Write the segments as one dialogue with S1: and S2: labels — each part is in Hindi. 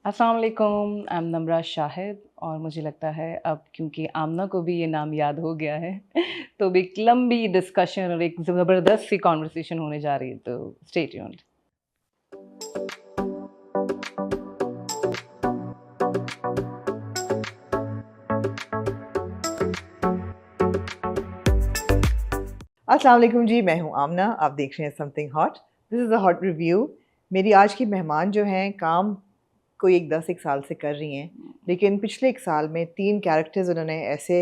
S1: अस्सलाम वालेकुम, आई एम नम्रा शाहिद और मुझे लगता है अब क्योंकि आमना को भी ये नाम याद हो गया है तो अब एक लंबी डिस्कशन और एक ज़बरदस्त सी कॉन्वर्सेशन होने जा रही है, तो स्टे ट्यून्ड।
S2: अस्सलाम वालेकुम जी, मैं हूँ आमना। आप देख रहे हैं something hot. This is a hot review. मेरी आज की मेहमान जो हैं काम कोई 10 साल से कर रही हैं, लेकिन पिछले 1 साल में 3 कैरेक्टर्स उन्होंने ऐसे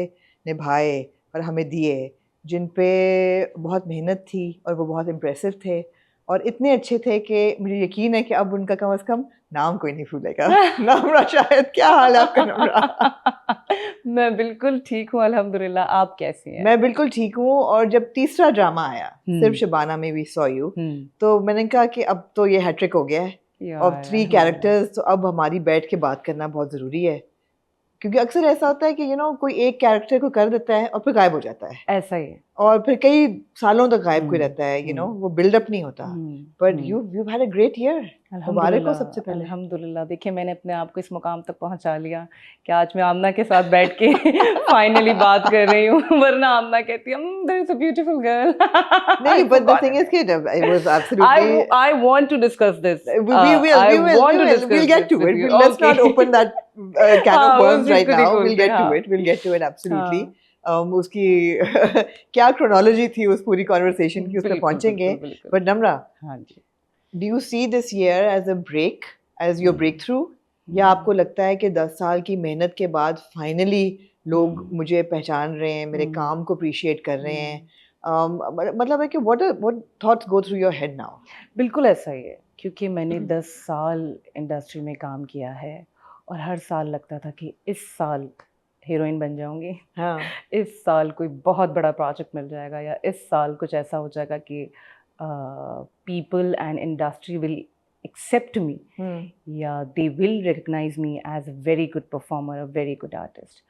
S2: निभाए और हमें दिए जिन पे बहुत मेहनत थी और वो बहुत इम्प्रेसिव थे और इतने अच्छे थे कि मुझे यकीन है कि अब उनका कम से कम नाम कोई नहीं भूलेगा। नम्रा शाहिद, क्या हाल है आपका नम्रा?
S1: मैं बिल्कुल ठीक हूँ अल्हम्दुलिल्लाह, आप कैसी हैं?
S2: मैं बिल्कुल ठीक हूँ। और जब तीसरा ड्रामा आया सिर्फ
S1: हुँ,
S2: शबाना में वी सॉ यू,
S1: हुँ,
S2: तो मैंने कहा कि अब तो ये हैट्रिक हो गया है। अब
S1: यार
S2: 3
S1: अल्हम्दुलिल्लाह।
S2: कैरेक्टर्स, तो अब हमारी बैठ के बात करना बहुत ज़रूरी है, क्योंकि अक्सर ऐसा होता है कि कोई एक कैरेक्टर को कर देता है और फिर गायब हो जाता है
S1: ऐसा ही है।
S2: और फिर कई सालों तक गायब कोई
S1: हुँ,
S2: रहता है,
S1: हुँ,
S2: वो बिल्डअप नहीं होता।
S1: Hmm,
S2: but
S1: hmm.
S2: You had a great year. मुबारक हो
S1: अल्हम्दुलिल्लाह,
S2: सबसे पहले।
S1: अल्हम्दुलिल्लाह। देखिए मैंने अपने आप को इस मुकाम तक पहुँचा लिया कि आज मैं आमना के साथ बैठ के फाइनली बात कर रही हूँ वरना आमना कहती है there is a beautiful girl
S2: नहीं,
S1: I
S2: but the
S1: forgot
S2: thing is कि it was
S1: I
S2: absolutely
S1: I want to discuss this.
S2: we will we
S1: I
S2: will we
S1: want to
S2: will we'll
S1: discuss
S2: get
S1: this
S2: to
S1: with
S2: it.
S1: you.
S2: Let's
S1: Okay.
S2: not open that can of
S1: हाँ, उस
S2: worms
S1: चीज़
S2: right
S1: को
S2: now.
S1: नहीं
S2: We'll
S1: खोलते,
S2: get to
S1: हाँ,
S2: it. We'll get to it absolutely.
S1: हाँ।
S2: उसकी क्या chronology थी उस पूरी conversation की, उस पे
S1: बिल्कुल,
S2: पहुंचेंगे।
S1: बिल्कुल, बिल्कुल।
S2: But Namra,
S1: हाँ जी।
S2: do you see this year as a break, as your breakthrough, या
S1: हुँ,
S2: आपको लगता है कि 10 साल की मेहनत के बाद फाइनली लोग
S1: हुँ,
S2: मुझे पहचान रहे हैं, मेरे
S1: हुँ,
S2: काम को अप्रिशिएट कर रहे हैं?
S1: हुँ।
S2: मतलब है कि what thoughts go through your head now?
S1: बिल्कुल ऐसा ही है, क्योंकि मैंने 10 साल इंडस्ट्री में काम किया है और हर साल लगता था कि इस साल हीरोइन बन जाऊँगी,
S2: हाँ।
S1: इस साल कोई बहुत बड़ा प्रोजेक्ट मिल जाएगा या इस साल कुछ ऐसा हो जाएगा कि people and industry will accept me
S2: hmm.
S1: या they will recognise me as a very good performer, a very good artist.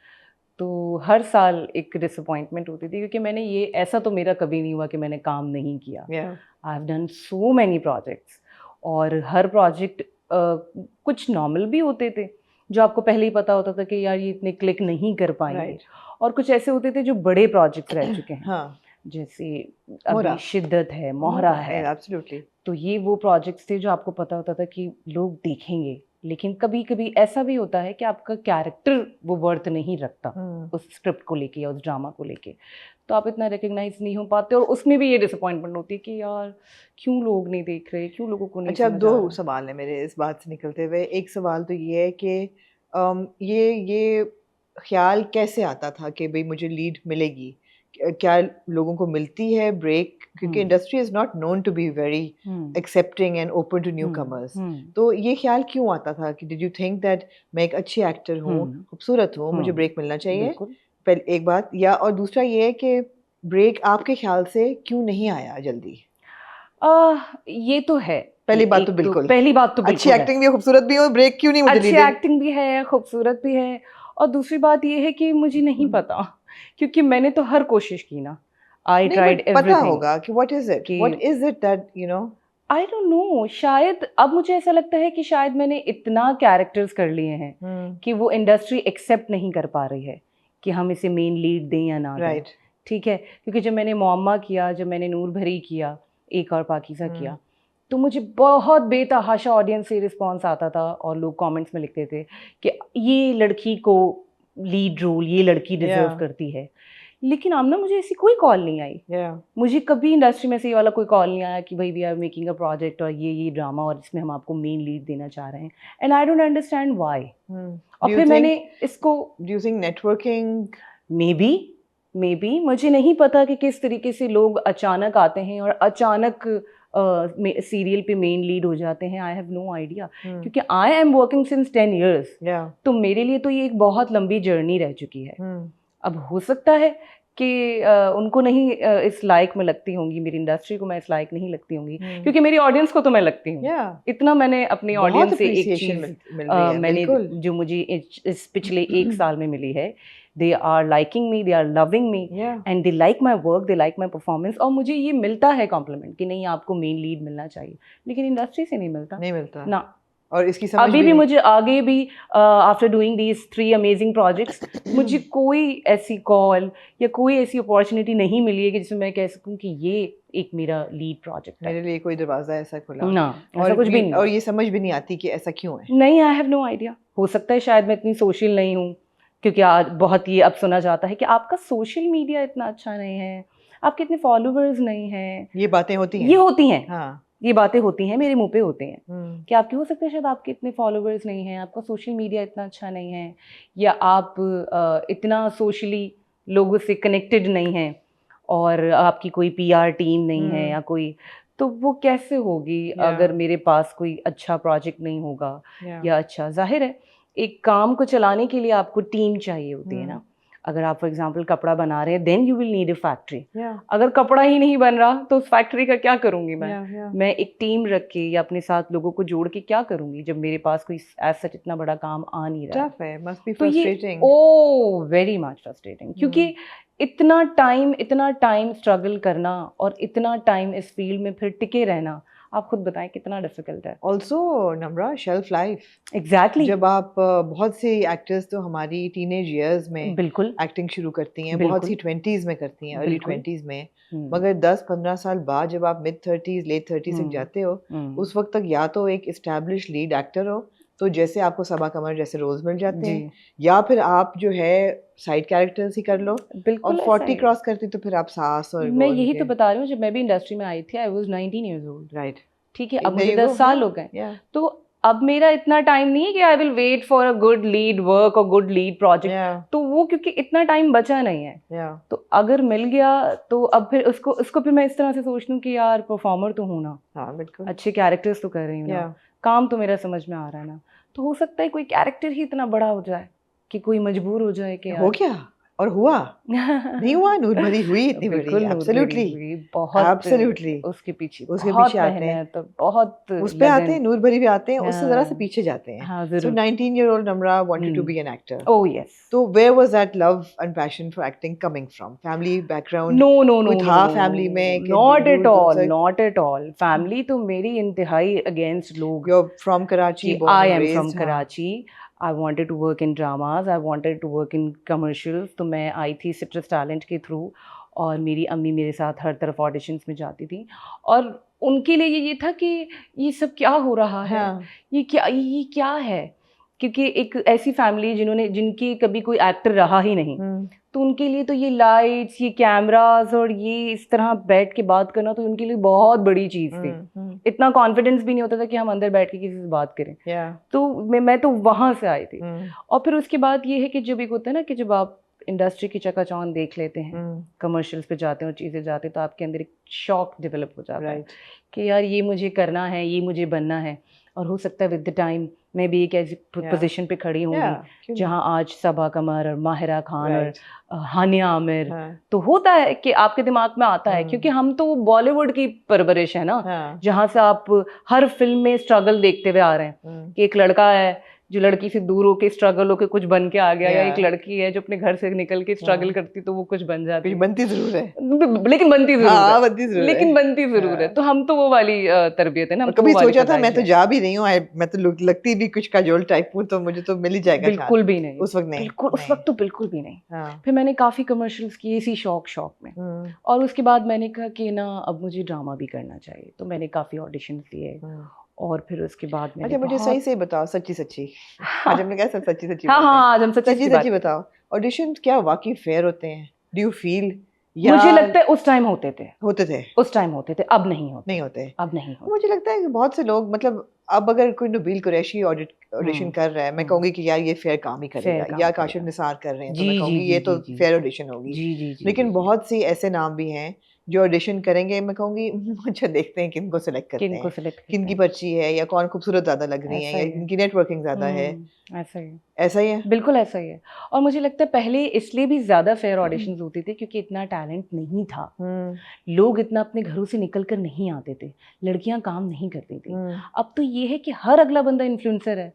S1: तो हर साल एक डिसअपॉइंटमेंट होती थी क्योंकि मैंने ये ऐसा तो मेरा कभी नहीं हुआ कि मैंने काम नहीं किया।
S2: Yeah.
S1: I have done so many projects और हर प्रोजेक्ट कुछ नॉर्मल भी होते थे जो आपको पहले ही पता होता था कि यार ये इतने क्लिक नहीं कर पाएंगे,
S2: Right.
S1: और कुछ ऐसे होते थे जो बड़े प्रोजेक्ट्स रह चुके हैं,
S2: हाँ।
S1: जैसे
S2: मोरा।
S1: अभी शिद्दत है, मोहरा
S2: मोरा,
S1: है।
S2: एब्सोल्युटली।
S1: तो ये वो प्रोजेक्ट्स थे जो आपको पता होता था कि लोग देखेंगे, लेकिन कभी-कभी ऐसा भी होता है कि आपका कैरेक्टर वो वर्थ नहीं रखता
S2: हम्म।
S1: उस स्क्रिप्ट को लेके या उस ड्रामा को लेके, तो आप इतना रिकॉग्नाइज नहीं हो पाते और उसमें भी ये डिसअपॉइंटमेंट होती है कि यार क्यों लोग नहीं देख रहे, क्यों लोगों को नहीं
S2: अच्छा, अब
S1: समझ
S2: 2
S1: आ रहा।
S2: सवाल हैं मेरे इस बात से निकलते हुए। एक सवाल तो ये है कि ये ख़्याल कैसे आता था कि भई मुझे लीड मिलेगी? क्या लोगों को मिलती है ब्रेक? क्योंकि
S1: hmm,
S2: industry is not known to be very
S1: hmm,
S2: accepting and open to
S1: hmm,
S2: newcomers.
S1: Hmm,
S2: तो ये ख़्याल क्यों आता था कि डिड यू थिंक दैट मैं एक अच्छी एक्टर हूँ,
S1: हुँ,
S2: खूबसूरत हूँ, मुझे
S1: हुँ,
S2: ब्रेक मिलना चाहिए?
S1: बिल्कुल।
S2: एक बात, या और दूसरा ये है कि ब्रेक आपके ख़्याल से क्यों नहीं आया जल्दी?
S1: ये तो है कि
S2: पहली बात तो
S1: एक तो
S2: बिल्कुल,
S1: पहली बात तो
S2: अच्छी
S1: बिल्कुल है।
S2: एक्टिंग भी है, खूबसूरत भी हूँ, ब्रेक क्यों नहीं मुझे
S1: अच्छी
S2: लीजिए?
S1: एक्टिंग भी है, खूबसूरत भी है, और दूसरी बात ये है कि मुझे नहीं पता क्योंकि मैंने तो हर कोशिश की ना। आई
S2: नहीं,
S1: ट्राइड
S2: बट पता
S1: एवरीथिंग
S2: होगा कि
S1: कि
S2: what is it that
S1: I don't know, शायद अब मुझे ऐसा लगता है कि शायद मैंने इतना कैरेक्टर्स कर लिए हैं
S2: हुँ,
S1: कि वो इंडस्ट्री एक्सेप्ट नहीं कर पा रही है कि हम इसे मेन लीड दें या ना दें।
S2: राइट।
S1: ठीक है? क्योंकि जब मैंने मुअम्मा किया, जब मैंने नूर भरी किया, एक और पाकीज़ा
S2: हुँ,
S1: किया, तो मुझे बहुत बेतहाशा ऑडियंस से रिस्पॉन्स आता था और लोग कमेंट्स में लिखते थे कि ये लड़की को लीड रोल ये लड़की
S2: या,
S1: डिज़र्व करती है। लेकिन आमना मुझे ऐसी कोई कॉल नहीं आई।
S2: या,
S1: मुझे कभी इंडस्ट्री में से ये वाला कोई कॉल नहीं आया कि भाई we are making a project और ये ड्रामा और इसमें हम आपको मेन लीड देना चाह रहे हैं, and I don't understand why.
S2: Hmm.
S1: और फिर मैंने इसको
S2: do you think networking?
S1: Maybe मुझे नहीं पता कि किस तरीके से लोग अचानक आते हैं और अचानक सीरियल पे मेन लीड हो जाते हैं। आई हैव नो आइडिया,
S2: हुँ,
S1: क्योंकि आई एम वर्किंग सिंस 10 इयर्स,
S2: या,
S1: तो मेरे लिए तो ये एक बहुत लंबी जर्नी रह चुकी है।
S2: हुँ,
S1: अब हो सकता है कि उनको नहीं इस लायक मैं लगती होंगी, मेरी इंडस्ट्री को मैं इस लायक नहीं लगती होंगी,
S2: हुँ,
S1: क्योंकि मेरी ऑडियंस को तो मैं लगती हूँ।
S2: या,
S1: इतना मैंने अपनी
S2: बहुत
S1: ऑडियंस से एक
S2: एप्रिसिएशन
S1: चीज़
S2: मिल रही है,
S1: मैंने
S2: बिल्कुल।
S1: जो मुझे इस पिछले 1 साल में मिली है, they are liking me, they are loving me
S2: yeah,
S1: and they like my work, they like my performance, और मुझे ये मिलता है कॉम्प्लीमेंट कि नहीं आपको मेन लीड मिलना चाहिए, लेकिन इंडस्ट्री से नहीं मिलता
S2: नहीं मिलता।
S1: ना।
S2: और इसकी समझ
S1: अभी भी
S2: नहीं।
S1: मुझे आगे भी after doing these 3 amazing projects मुझे कोई ऐसी कॉल या कोई ऐसी अपॉर्चुनिटी नहीं मिली है कि जिसमें मैं कह सकूं कि ये एक मेरा लीड प्रोजेक्ट है।
S2: मेरे लिए कोई दरवाजा ऐसा खुला
S1: ना, ऐसा कुछ भी नहीं।
S2: और ये समझ भी नहीं आती कि ऐसा क्यों है।
S1: नहीं, आई हैव नो आइडिया। हो सकता है शायद मैं इतनी सोशल नहीं हूँ, क्योंकि आज बहुत ये अब सुना जाता है कि आपका सोशल मीडिया इतना अच्छा नहीं है, आपके इतने फॉलोअर्स नहीं हैं।
S2: ये बातें होती हैं।
S1: ये होती हैं,
S2: हाँ।
S1: ये बातें होती हैं, मेरे मुंह पे होते हैं कि आपके हो सकता है शायद आपके इतने फॉलोअर्स नहीं हैं, आपका सोशल मीडिया इतना अच्छा नहीं है, या आप इतना सोशली लोगों से कनेक्टेड नहीं हैं, और आपकी कोई पीआर टीम नहीं है या कोई, तो वो कैसे होगी अगर मेरे पास कोई अच्छा प्रोजेक्ट नहीं होगा या अच्छा, जाहिर है एक काम को चलाने के लिए आपको टीम चाहिए होती है ना। अगर आप फॉर एग्जांपल कपड़ा बना रहे हैं, then you will need a factory. अगर कपड़ा ही नहीं बन रहा तो उस फैक्ट्री का क्या करूंगी मैं? मैं एक टीम रख के या अपने साथ लोगों को जोड़ के क्या करूंगी जब मेरे पास कोई एज सच इतना बड़ा काम आ नहीं रहा
S2: है। Must be
S1: तो ये
S2: frustrating.
S1: वेरी मच फ्रस्ट्रेटिंग, क्योंकि इतना टाइम स्ट्रगल करना और इतना टाइम इस फील्ड में फिर टिके रहना, आप खुद बताएं कितना डिफिकल्ट है।
S2: ऑल्सो नम्रा, शेल्फ लाइफ।
S1: एग्जैक्टली।
S2: जब आप बहुत सी एक्टर्स तो हमारी टीनेज ईयर्स में
S1: बिल्कुल
S2: एक्टिंग शुरू करती हैं, बहुत सी 20s में करती हैं, अर्ली 20s में, मगर 10-15 साल बाद जब आप मिड 30s लेट 30s तक जाते हो, उस वक्त तक या तो एक एस्टैब्लिश लीड एक्टर हो, तो जैसे आपको सबा कमर जैसे रोल्स मिल जाते हैं, या फिर आप जो है साइड कैरेक्टर्स ही कर लो।
S1: बिल्कुल।
S2: और 40 क्रॉस करती तो फिर आप सास और
S1: मैं यही तो बता रही हूँ, जब मैं भी इंडस्ट्री में आई थी I was 19 years old,
S2: right.
S1: ठीक है, अब मुझे 10 साल हो गए, तो अब मेरा इतना टाइम नहीं है कि I will wait for a good lead work और गुड लीड प्रोजेक्ट, तो वो क्योंकि इतना टाइम बचा नहीं है, तो अगर मिल गया तो अब फिर उसको फिर मैं इस तरह से सोच लूँ कि यार परफॉर्मर तो हूँ ना,
S2: बिल्कुल
S1: अच्छे कैरेक्टर्स तो कर रही हूँ ना, काम तो मेरा समझ में आ रहा है ना, तो हो सकता है कोई कैरेक्टर ही इतना बड़ा हो जाए कि कोई मजबूर हो जाए कि
S2: हो क्या, और हुआ नहीं हुआ, नूर भरी हुई इतनी बड़ी, एब्सोल्युटली,
S1: बहुत
S2: एब्सोल्युटली
S1: उसके पीछे आते हैं, तो बहुत
S2: उस पे आते हैं, नूर भरी भी आते हैं, उससे जरा से पीछे जाते हैं।
S1: हाँ,
S2: so 19-year-old Namra wanted to be an actor.
S1: Oh yes.
S2: So where was that love and passion for acting coming from? Family background?
S1: No.
S2: कोई था फैमिली में?
S1: Not at all. फैमिली तो मेरी इंतहाई अगेंस्ट लोग।
S2: You're from Karachi, born and raised.
S1: I am from Karachi. I wanted to work in dramas. I wanted to work in commercials. तो मैं आई थी सिट्रस टैलेंट के थ्रू, और मेरी अम्मी मेरे साथ हर तरफ ऑडिशंस में जाती थी, और उनके लिए ये था कि ये सब क्या हो रहा है, ये क्या है, क्योंकि एक ऐसी फैमिली जिनकी कभी कोई एक्टर रहा ही नहीं, तो उनके लिए तो ये लाइट्स, ये कैमरास और ये इस तरह बैठ के बात करना तो उनके लिए बहुत बड़ी चीज़ थी। इतना कॉन्फिडेंस भी नहीं होता था कि हम अंदर बैठ के किसी से बात करें। तो मैं तो वहाँ से आई थी। और फिर उसके बाद ये है कि जब एक होता है ना कि जब आप इंडस्ट्री की चकाचौंध देख लेते हैं, कमर्शियल्स पे जाते हैं और चीज़ें जाते हैं, तो आपके अंदर एक शौक डेवलप हो जाता है कि यार ये मुझे करना है, ये मुझे बनना है। और हो सकता है विद द टाइम मैं भी एक ऐसी पोजीशन पे खड़ी होंगी जहां आज सबा कमर और माहिरा खान और हानिया आमिर, तो होता है कि आपके दिमाग में आता है, क्योंकि हम तो बॉलीवुड की परवरिश है ना, जहां से आप हर फिल्म में स्ट्रगल देखते हुए आ रहे हैं कि एक लड़का है जो लड़की से दूर होके स्ट्रगल होके कुछ बन के आ गया, या एक लड़की है जो अपने घर से निकल के स्ट्रगल करती तो वो कुछ बन जाती है,
S2: बनती जरूर है,
S1: लेकिन बनती जरूर है। तो हम तो वो वाली तरबियत है ना।
S2: कभी सोचा था मैं तो जा भी रही हूँ, मैं तो लगती भी कुछ काजोल टाइप हूँ, तो मुझे तो मिल ही जाएगा।
S1: बिल्कुल भी नहीं,
S2: उस वक्त नहीं,
S1: उस वक्त तो बिल्कुल भी नहीं। फिर मैंने काफी कमर्शियल्स किए इसी शौक में, और उसके बाद मैंने कहा कि ना अब मुझे ड्रामा भी करना चाहिए, तो मैंने काफी ऑडिशन दिए, और फिर उसके बाद
S2: अच्छा मुझे सही से बताओ, सच्ची आज हमने कहा सच्ची
S1: हाँ आज हम सच्ची
S2: बताओ, ऑडिशन क्या वाकई फेयर होते हैं? Do you feel?
S1: मुझे लगता है उस टाइम होते थे,
S2: उस टाइम
S1: होते थे, अब नहीं होते।
S2: मुझे लगता है कि बहुत से लोग, मतलब अब अगर कोई नबील कुरैशी ऑडिशन कर रहा है, मैं कहूंगी कि यार ये फेयर काम ही करेगा, या काशिफ निसार कर रहे हैं तो मैं कहूंगी ये तो फेयर ऑडिशन होगी। लेकिन बहुत सी ऐसे नाम भी हैं जो ऑडिशन करेंगे, मैं कहूँगी अच्छा देखते हैं किनको सेलेक्ट करते हैं, किनकी पर्ची है, या कौन खूबसूरत ज़्यादा लग रही है, या इनकी नेटवर्किंग ज़्यादा है। ऐसा ही है,
S1: बिल्कुल ऐसा ही है। और मुझे लगता है पहले इसलिए भी ज़्यादा फेयर ऑडिशंस होते थे क्योंकि इतना टैलेंट नहीं था, लोग इतना अपने घरों से निकल कर नहीं आते थे, लड़कियां काम नहीं करती थी। अब तो ये है कि हर अगला बंदा इन्फ्लुएंसर है,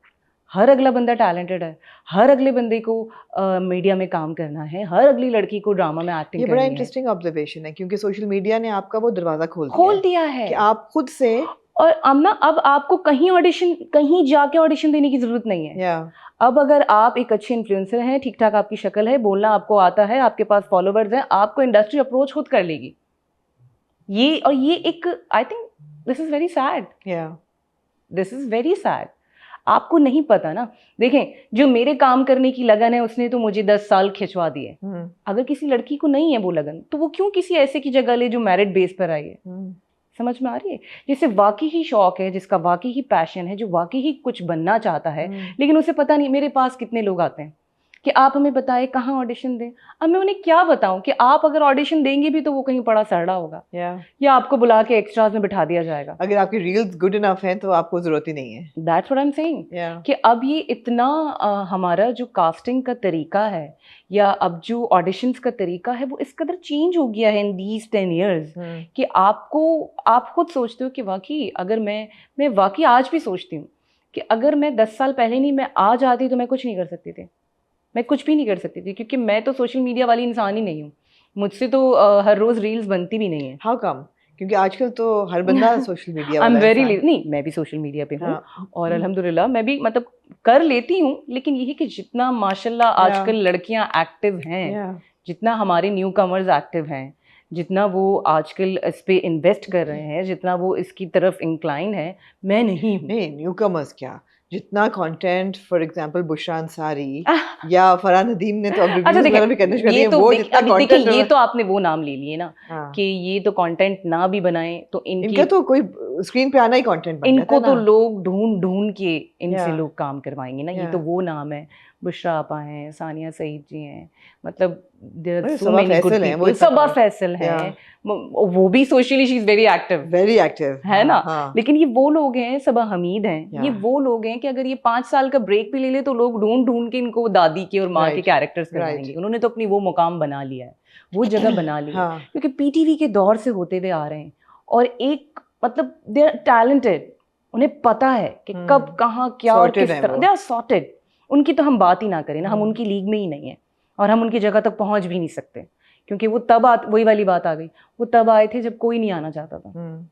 S1: हर अगला बंदा टैलेंटेड है, हर अगले बंदे को मीडिया में काम करना है, हर अगली लड़की को ड्रामा में एक्टिंग करनी है।
S2: ये बड़ा इंटरेस्टिंग ऑब्जर्वेशन है, क्योंकि सोशल मीडिया ने आपका वो दरवाजा खोल दिया है
S1: कि
S2: आप खुद से
S1: और आमना अब आपको कहीं जाके ऑडिशन देने की जरूरत नहीं है। अब अगर आप एक अच्छे इन्फ्लुएंसर हैं, ठीक ठाक आपकी शक्ल है, बोलना आपको आता है, आपके पास फॉलोवर्स हैं, आपको इंडस्ट्री अप्रोच खुद कर लेगी। ये एक, I think this is very sad, this is very sad. आपको नहीं पता ना। देखें, जो मेरे काम करने की लगन है उसने तो मुझे 10 साल खिंचवा दिए। अगर किसी लड़की को नहीं है वो लगन, तो वो क्यों किसी ऐसे की जगह ले जो मेरिट बेस पर आई है? समझ में आ रही है? जिसे वाकई ही शौक है, जिसका वाकई ही पैशन है, जो वाकई ही कुछ बनना चाहता है, लेकिन उसे पता नहीं मेरे पास कितने लोग आते हैं कि आप हमें बताएं कहाँ ऑडिशन दें। अब मैं उन्हें क्या बताऊं कि आप अगर ऑडिशन देंगे भी तो वो कहीं पड़ा सड़ा होगा, या आपको बुला के एक्स्ट्रास में बिठा दिया जाएगा।
S2: अगर आपकी रील्स गुड इनफ हैं तो आपको जरूरत ही नहीं है।
S1: That's what I am saying कि अब ये इतना हमारा जो कास्टिंग का तरीका है या अब जो ऑडिशंस का तरीका है वो इस कदर चेंज हो गया है इन दीज 10 years कि आप खुद सोचते हो कि वाकई अगर मैं वाकई आज भी सोचती हूँ कि अगर मैं 10 साल पहले नहीं, मैं आज आती तो मैं कुछ नहीं कर सकती थी, मैं कुछ भी नहीं कर सकती थी, क्योंकि मैं तो सोशल मीडिया वाली इंसान ही नहीं हूँ। मुझसे तो हर रोज रील्स बनती भी नहीं है।
S2: How come? क्योंकि आजकल तो हर बंदा सोशल मीडिया वाला
S1: है। नहीं, मैं भी सोशल मीडिया पे हूँ और अल्हम्दुलिल्लाह मैं भी मतलब कर लेती हूँ, लेकिन यही कि जितना माशाल्लाह आजकल लड़कियां एक्टिव हैं, जितना हमारे न्यू कमर्स एक्टिव हैं, जितना वो आजकल इस पे इन्वेस्ट कर रहे हैं, जितना वो इसकी तरफ इंक्लाइन है, मैं नहीं हूँ।
S2: नहीं, न्यू कमर्स क्या, जितना content for example Bushra Ansari या फरहान नदीम ने तो अब रिव्यूज वगैरह भी करने शुरू कर दिए। वो जितना कंटेंट,
S1: ये तो आपने वो नाम ले लिए ना कि ये तो कंटेंट ना भी बनाए तो
S2: इनका तो कोई स्क्रीन पे आना ही कंटेंट बन
S1: इनको तो लोग ढूंढ के इनसे लोग काम करवाएंगे ना। ये तो वो नाम है। बुशरा आपा हैं, सानिया सईद जी हैं, मतलब सबा फैसल हैं, वो भी socially she is very active है ना। लेकिन ये वो लोग हैं, सबा हमीद हैं, ये वो लोग हैं कि अगर ये 5 साल का ब्रेक भी ले ले तो लोग ढूंढ के इनको दादी के और माँ के कैरेक्टर्स करवाएंगे। उन्होंने तो अपनी वो मुकाम बना लिया है, वो जगह बना ली है, क्योंकि पीटीवी के दौर से होते हुए आ रहे हैं और एक मतलब दे आर टैलेंटेड, उन्हें पता है कि कब कहाँ क्या और किस तरह, दे आर सॉर्टेड। उनकी तो हम बात ही ना करें ना, हम उनकी लीग में ही नहीं है और हम उनकी जगह तक पहुंच भी नहीं सकते, क्योंकि वो तब वही वाली बात आ गई, वो तब आए थे जब कोई नहीं आना चाहता था।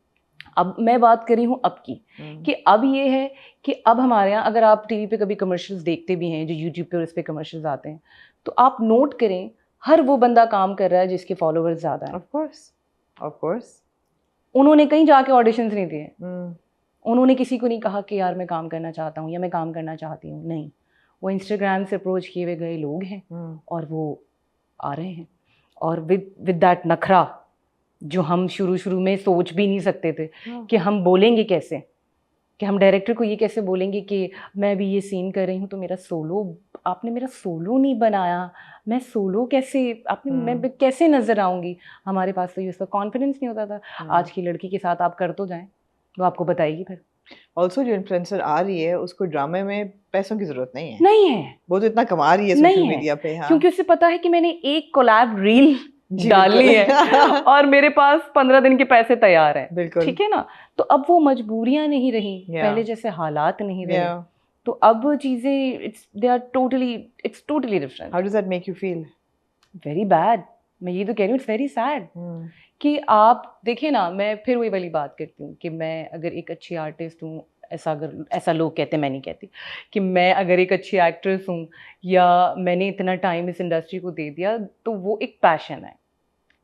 S1: अब मैं बात कर रही हूँ अब की, कि अब ये है कि अब हमारे यहाँ अगर आप टीवी पे कभी कमर्शियल्स देखते भी हैं, जो यूट्यूब पे और इस पे कमर्शियल्स आते हैं, तो आप नोट करें हर वो बंदा काम कर रहा है जिसके फॉलोअर्स ज़्यादा हैं।
S2: ऑफ कोर्स
S1: उन्होंने कहीं जाके ऑडिशंस नहीं दिए, उन्होंने किसी को नहीं कहा कि यार मैं काम करना चाहता हूँ या मैं काम करना चाहती हूँ, नहीं। वो इंस्टाग्राम से अप्रोच किए हुए गए लोग हैं और वो आ रहे हैं, और विद दैट नखरा जो हम शुरू में सोच भी नहीं सकते थे कि हम बोलेंगे कैसे, कि हम डायरेक्टर को ये कैसे बोलेंगे कि मैं भी ये सीन कर रही हूँ तो मेरा सोलो, आपने मेरा सोलो नहीं बनाया, मैं सोलो कैसे, मैं कैसे नजर आऊँगी। हमारे पास तो ये उसका कॉन्फिडेंस नहीं होता था। आज की लड़की के साथ आप कर तो जाएं, वो आपको बताएगी फिर।
S2: ऑल्सो जो इन्फ्लुएंसर आ रही है उसको ड्रामे में पैसों की जरूरत नहीं है, वो तो इतना कमा रही है सोशल मीडिया पे।
S1: क्योंकि उसे पता है कि मैंने एक कोलैब रील डालनी है और मेरे पास 15 दिन के पैसे तैयार हैं।
S2: बिल्कुल
S1: ठीक है ना। तो अब वो मजबूरियां नहीं रही, पहले जैसे हालात नहीं रहे, तो अब चीजें it's totally different.
S2: How does that make you feel?
S1: Very bad. मैं ये तो कह रही हूँ, इट्स वेरी सैड कि आप देखें ना, मैं फिर वही वाली बात करती हूँ कि मैं अगर एक अच्छी आर्टिस्ट हूँ, ऐसा लोग कहते हैं, मैं नहीं कहती, कि मैं अगर एक अच्छी एक्ट्रेस हूँ या मैंने इतना टाइम इस इंडस्ट्री को दे दिया, तो वो एक पैशन है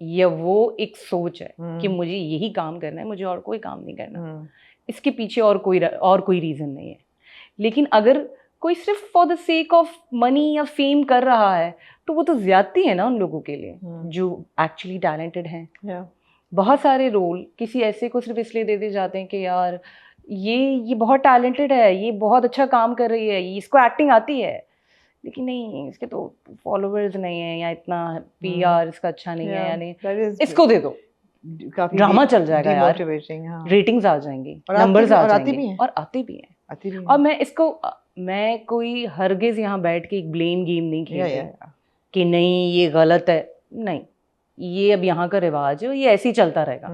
S1: या वो एक सोच है कि मुझे यही काम करना है, मुझे और कोई काम नहीं करना। इसके पीछे और कोई रीज़न नहीं है। लेकिन अगर कोई सिर्फ for the sake of money या फेम कर रहा है तो वो तो ज्यादती है ना उन लोगों के लिए जो एक्चुअली टैलेंटेड हैं। बहुत सारे रोल किसी ऐसे को सिर्फ इसलिए दे दिए जाते हैं कि यार ये बहुत टैलेंटेड है, ये बहुत अच्छा काम कर रही है, इसको एक्टिंग आती है, लेकिन नहीं, इसके तो फॉलोअर्स नहीं है या इतना पीआर इसका अच्छा नहीं है, यानी इसको दे दो, ड्रामा चल जाएगा यार, रेटिंग्स आ जाएंगी, नंबर्स आ जाएंगे, और आते भी हैं। और मैं कोई हरगिज यहाँ बैठ के एक ब्लेम गेम नहीं खेलती कि नहीं ये गलत है, नहीं, ये अब यहाँ का रिवाज है, ये ऐसे ही चलता रहेगा,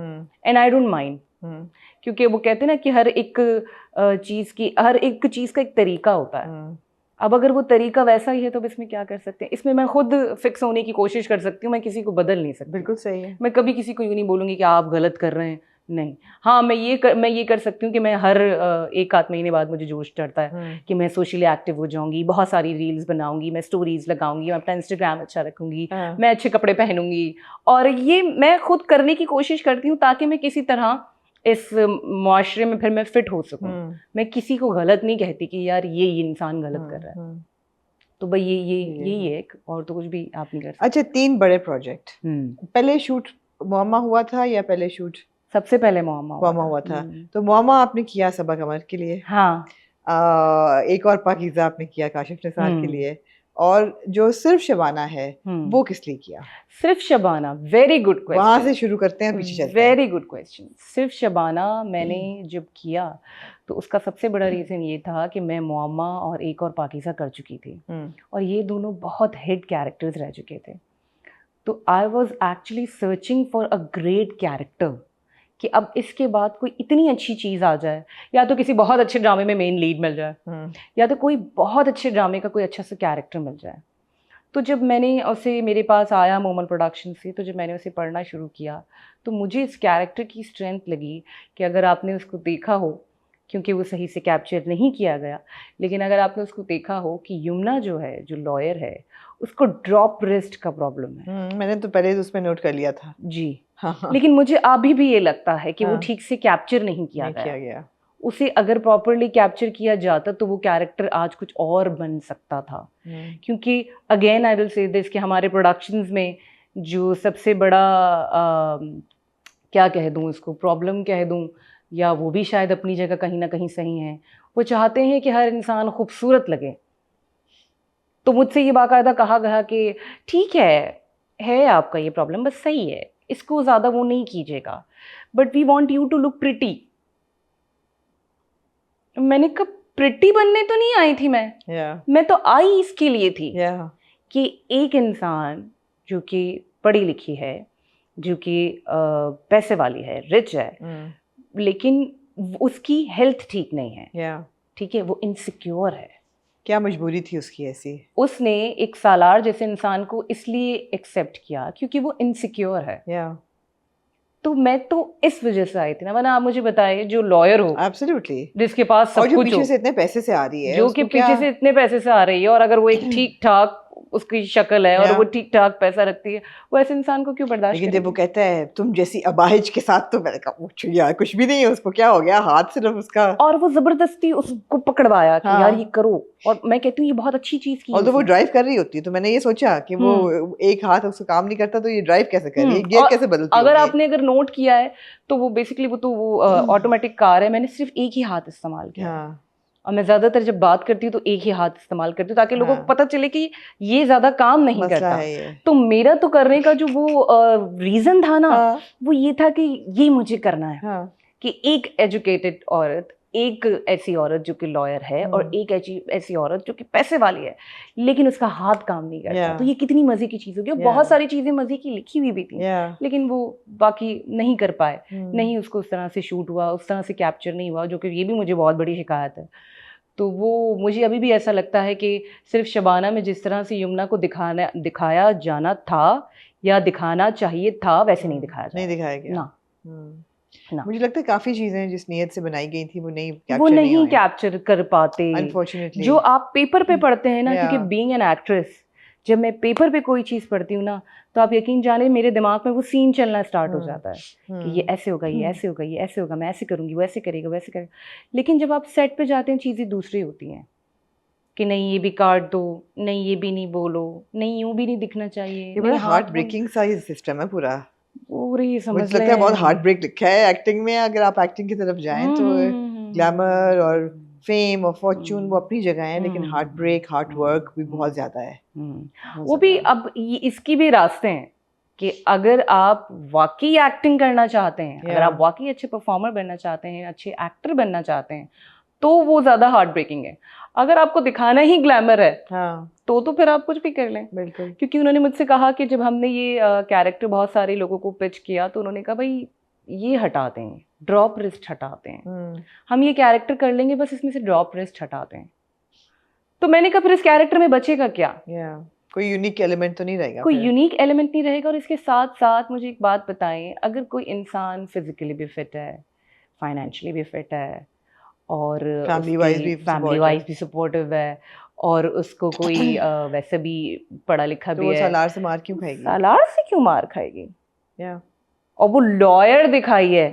S1: एंड आई डोंट माइंड, क्योंकि वो कहते हैं ना कि हर एक चीज का एक तरीका होता है। अब अगर वो तरीका वैसा ही है तो इसमें क्या कर सकते हैं? इसमें मैं खुद फिक्स होने की कोशिश कर सकती हूँ, मैं किसी को बदल नहीं सकती।
S2: बिल्कुल सही है।
S1: मैं कभी किसी को यूँ नहीं बोलूँगी कि आप गलत कर रहे हैं, नहीं। हाँ, मैं ये कर सकती हूँ कि मैं हर 1 आध महीने बाद मुझे जोश चढ़ता है कि मैं सोशली एक्टिव हो जाऊंगी, बहुत सारी रील्स बनाऊंगी, मैं स्टोरीज लगाऊंगी, मैं अपना इंस्टाग्राम अच्छा रखूंगी, मैं अच्छे कपड़े पहनूंगी, और ये मैं खुद करने की कोशिश करती हूँ ताकि मैं किसी तरह इस मुआशरे में फिर मैं फिट हो सकूं। मैं किसी को गलत नहीं कहती कि यार ये इंसान गलत कर रहा है। तो भाई यही है, और तो कुछ भी आप नहीं कर सकते।
S2: अच्छा, 3 बड़े प्रोजेक्ट, पहले शूट मुअम्मा हुआ था या पहले शूट?
S1: सबसे पहले मुअम्मा
S2: हुआ था। तो मुअम्मा आपने किया सबा कमर के लिए,
S1: हाँ।
S2: एक और पाकीज़ा आपने किया काशिफ निसार के लिए, और जो सिर्फ शबाना है वो किस लिए किया?
S1: सिर्फ शबाना, वेरी गुड क्वेश्चन।
S2: वहां से शुरू करते हैं, पीछे चलते हैं।
S1: Very good question. सिर्फ शबाना मैंने जब किया तो उसका सबसे बड़ा रीज़न ये था कि मैं मुअम्मा और एक और पाकीज़ा कर चुकी थी, और ये दोनों बहुत हिट कैरेक्टर्स रह चुके थे। तो I was actually searching for a great character कि अब इसके बाद कोई इतनी अच्छी चीज़ आ जाए, या तो किसी बहुत अच्छे ड्रामे में मेन लीड मिल जाए, या तो कोई बहुत अच्छे ड्रामे का कोई अच्छा सा कैरेक्टर मिल जाए। तो जब मैंने उसे, मेरे पास आया मोमल प्रोडक्शन से, तो जब मैंने उसे पढ़ना शुरू किया तो मुझे इस कैरेक्टर की स्ट्रेंथ लगी कि अगर आपने उसको देखा हो, क्योंकि वो सही से कैप्चर नहीं किया गया, लेकिन अगर आपने उसको देखा हो कि यमुना जो है, जो लॉयर है, उसको ड्रॉप रिस्ट का प्रॉब्लम है।
S2: मैंने तो पहले उसमें नोट कर लिया था
S1: जी।
S2: हाँ।
S1: लेकिन मुझे अभी भी ये लगता है कि वो ठीक से कैप्चर नहीं किया गया। उसे अगर प्रॉपरली कैप्चर किया जाता तो वो कैरेक्टर आज कुछ और बन सकता था। क्योंकि अगेन आई विल से दिस कि हमारे प्रोडक्शंस में जो सबसे बड़ा क्या कह दूँ इसको, प्रॉब्लम कह दूँ, या वो भी शायद अपनी जगह कहीं ना कहीं सही है, वो चाहते हैं कि हर इंसान खूबसूरत लगे। तो मुझसे ये बाकायदा कहा गया कि ठीक है आपका ये प्रॉब्लम, बस सही है, इसको ज़्यादा वो नहीं कीजिएगा, but we want you to look pretty. मैंने कहा प्रिटी बनने तो नहीं आई थी मैं तो आई इसके लिए थी कि एक इंसान जो कि पढ़ी लिखी है, जो कि पैसे वाली है, रिच है, लेकिन उसकी हेल्थ ठीक नहीं है, ठीक है, वो इनसिक्योर है।
S2: क्या मजबूरी थी उसकी ऐसी?
S1: उसने एक सालार जैसे इंसान को इसलिए एक्सेप्ट किया क्योंकि वो इनसिक्योर है। तो मैं तो इस वजह से आई थी ना, वरना आप मुझे बताइए जो लॉयर हो,
S2: एब्सोल्युटली,
S1: जिसके पास सब
S2: और जो
S1: कुछ
S2: पीछे
S1: हो,
S2: से इतने पैसे से आ रही है,
S1: जो कि पीछे से इतने पैसे से आ रही है, और अगर वो एक ठीक ठाक उसकी शक्ल है और वो ठीक ठाक पैसा रखती है, वो ऐसे इंसान को क्यों बर्दाश्त
S2: लेकिन जब वो कहता है तुम जैसी अबाहिज के साथ, तो मैंने कहा यार कुछ भी नहीं है, उसको क्या हो गया, हाथ सिर्फ उसका, और
S1: वो जबरदस्ती उसको पकड़वाया कि यार ये करो, और मैं कहती हूँ ये बहुत अच्छी चीज की।
S2: और तो वो ड्राइव कर रही होती है, तो मैंने ये सोचा कि वो एक हाथ उसका काम नहीं करता, तो ये ड्राइव कैसे कर रही है, गियर कैसे बदलती है?
S1: अगर आपने नोट किया है तो वो बेसिकली वो ऑटोमेटिक कार है, मैंने सिर्फ एक ही हाथ इस्तेमाल किया। और मैं ज्यादातर जब बात करती हूँ तो एक ही हाथ इस्तेमाल करती हूँ ताकि लोगों को पता चले कि ये ज्यादा काम नहीं करता है। तो मेरा तो करने का जो वो रीजन था ना, वो ये था कि ये मुझे करना है, कि एक एजुकेटेड औरत, एक ऐसी औरत जो कि लॉयर है, और एक ऐसी औरत जो कि पैसे वाली है, लेकिन उसका हाथ काम नहीं करता। तो ये कितनी मजे की चीज होगी। बहुत सारी चीजें मजे की लिखी हुई भी थी, लेकिन वो बाकी नहीं कर पाए, नहीं उसको उस तरह से शूट हुआ, उस तरह से कैप्चर नहीं हुआ, जो कि ये भी मुझे बहुत बड़ी शिकायत है। तो वो मुझे अभी भी ऐसा लगता है कि सिर्फ शबाना में जिस तरह से यमुना को दिखाया जाना था या दिखाना चाहिए था, वैसे नहीं दिखाया
S2: गया
S1: ना।
S2: मुझे लगता है काफी चीजें जिस नियत से बनाई गई थी वो
S1: नहीं कैप्चर कर पाते,
S2: अनफॉर्चुनेटली।
S1: जो आप पेपर पे पढ़ते हैं ना, क्योंकि बीइंग एन एक्ट्रेस, जब मैं पेपर पे कोई चीज पढ़ती हूँ ना, तो आप यकीन जाने मेरे दिमाग में वो सीन चलना स्टार्ट हो जाता है कि ये ऐसे होगा, ये ऐसे होगा, ये ऐसे होगा, मैं ऐसे करूंगी, वो ऐसे करेगा, वैसे करेगा। लेकिन जब आप सेट पे जाते हैं चीजें दूसरी होती हैं, कि नहीं ये भी काट दो, नहीं ये भी नहीं बोलो, नहीं यूं भी नहीं दिखना चाहिए।
S2: ये बड़ा हार्ट ब्रेकिंग सा सिस्टम है पूरा।
S1: पूरी समझ
S2: मुझे लगता है बहुत हार्ट ब्रेक लिखा है एक्टिंग में। अगर आप एक्टिंग की तरफ जाएं तो ग्लैमर और फेम और फॉर्चून वो अपनी जगह है, लेकिन हार्ट ब्रेक, हार्ट वर्क भी बहुत ज्यादा है।
S1: वो भी अब इसकी भी रास्ते हैं कि अगर आप वाकई एक्टिंग करना चाहते हैं, अगर आप वाकई अच्छे परफॉर्मर बनना चाहते हैं, अच्छे एक्टर बनना चाहते हैं, तो वो ज्यादा हार्ट ब्रेकिंग है। अगर आपको दिखाना ही ग्लैमर है तो फिर आप कुछ भी कर लें। बिल्कुल। क्योंकि उन्होंने मुझसे कहा कि जब हमने ये कैरेक्टर बहुत सारे लोगों को पिच किया, तो उन्होंने कहा भाई ये हटाते हैं, ड्रॉप रिस्ट हटाते हैं, हम ये कैरेक्टर कर लेंगे, बस इसमें से ड्रॉप रिस्ट हटाते हैं। तो मैंने कहा फिर इस कैरेक्टर में बचेगा क्या?
S2: कोई यूनिक एलिमेंट तो नहीं रहेगा
S1: कोई
S2: फिर?
S1: यूनिक एलिमेंट नहीं रहेगा। और इसके साथ साथ मुझे एक बात बताएं, अगर कोई इंसान फिजिकली भी फिट है, फाइनेंशियली भी फिट है, और
S2: फैमिली वाइज भी
S1: फैमिली वाइज भी सपोर्टिव है, और उसको कोई वैसे भी पढ़ा लिखा
S2: तो
S1: भी
S2: वो
S1: है,
S2: सालार से मार क्यों खाएगी?
S1: सालार से क्यों मार खाएगी?
S2: या
S1: और वो लॉयर दिखाई है,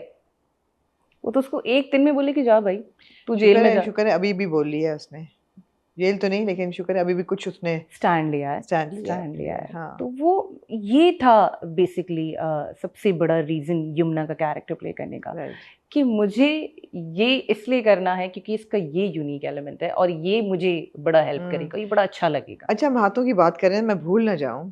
S1: वो तो उसको एक दिन में बोले कि जा भाई तू जेल में जा।
S2: शुक्र है अभी भी बोल लिया है उसने, जेल तो नहीं लेकिन शुक्र है अभी भी कुछ उसने
S1: स्टैंड लिया है,
S2: स्टैंड
S1: स्टैंड लिया है।
S2: हाँ।
S1: तो वो ये था बेसिकली सबसे बड़ा रीजन यमुना का कैरेक्टर प्ले करने का, कि मुझे ये इसलिए करना है क्योंकि इसका ये यूनिक एलिमेंट है और ये मुझे बड़ा हेल्प करेगा, ये बड़ा अच्छा लगेगा।
S2: अच्छा, हम हाथों की बात कर रहे हैं, मैं भूल ना जाऊं,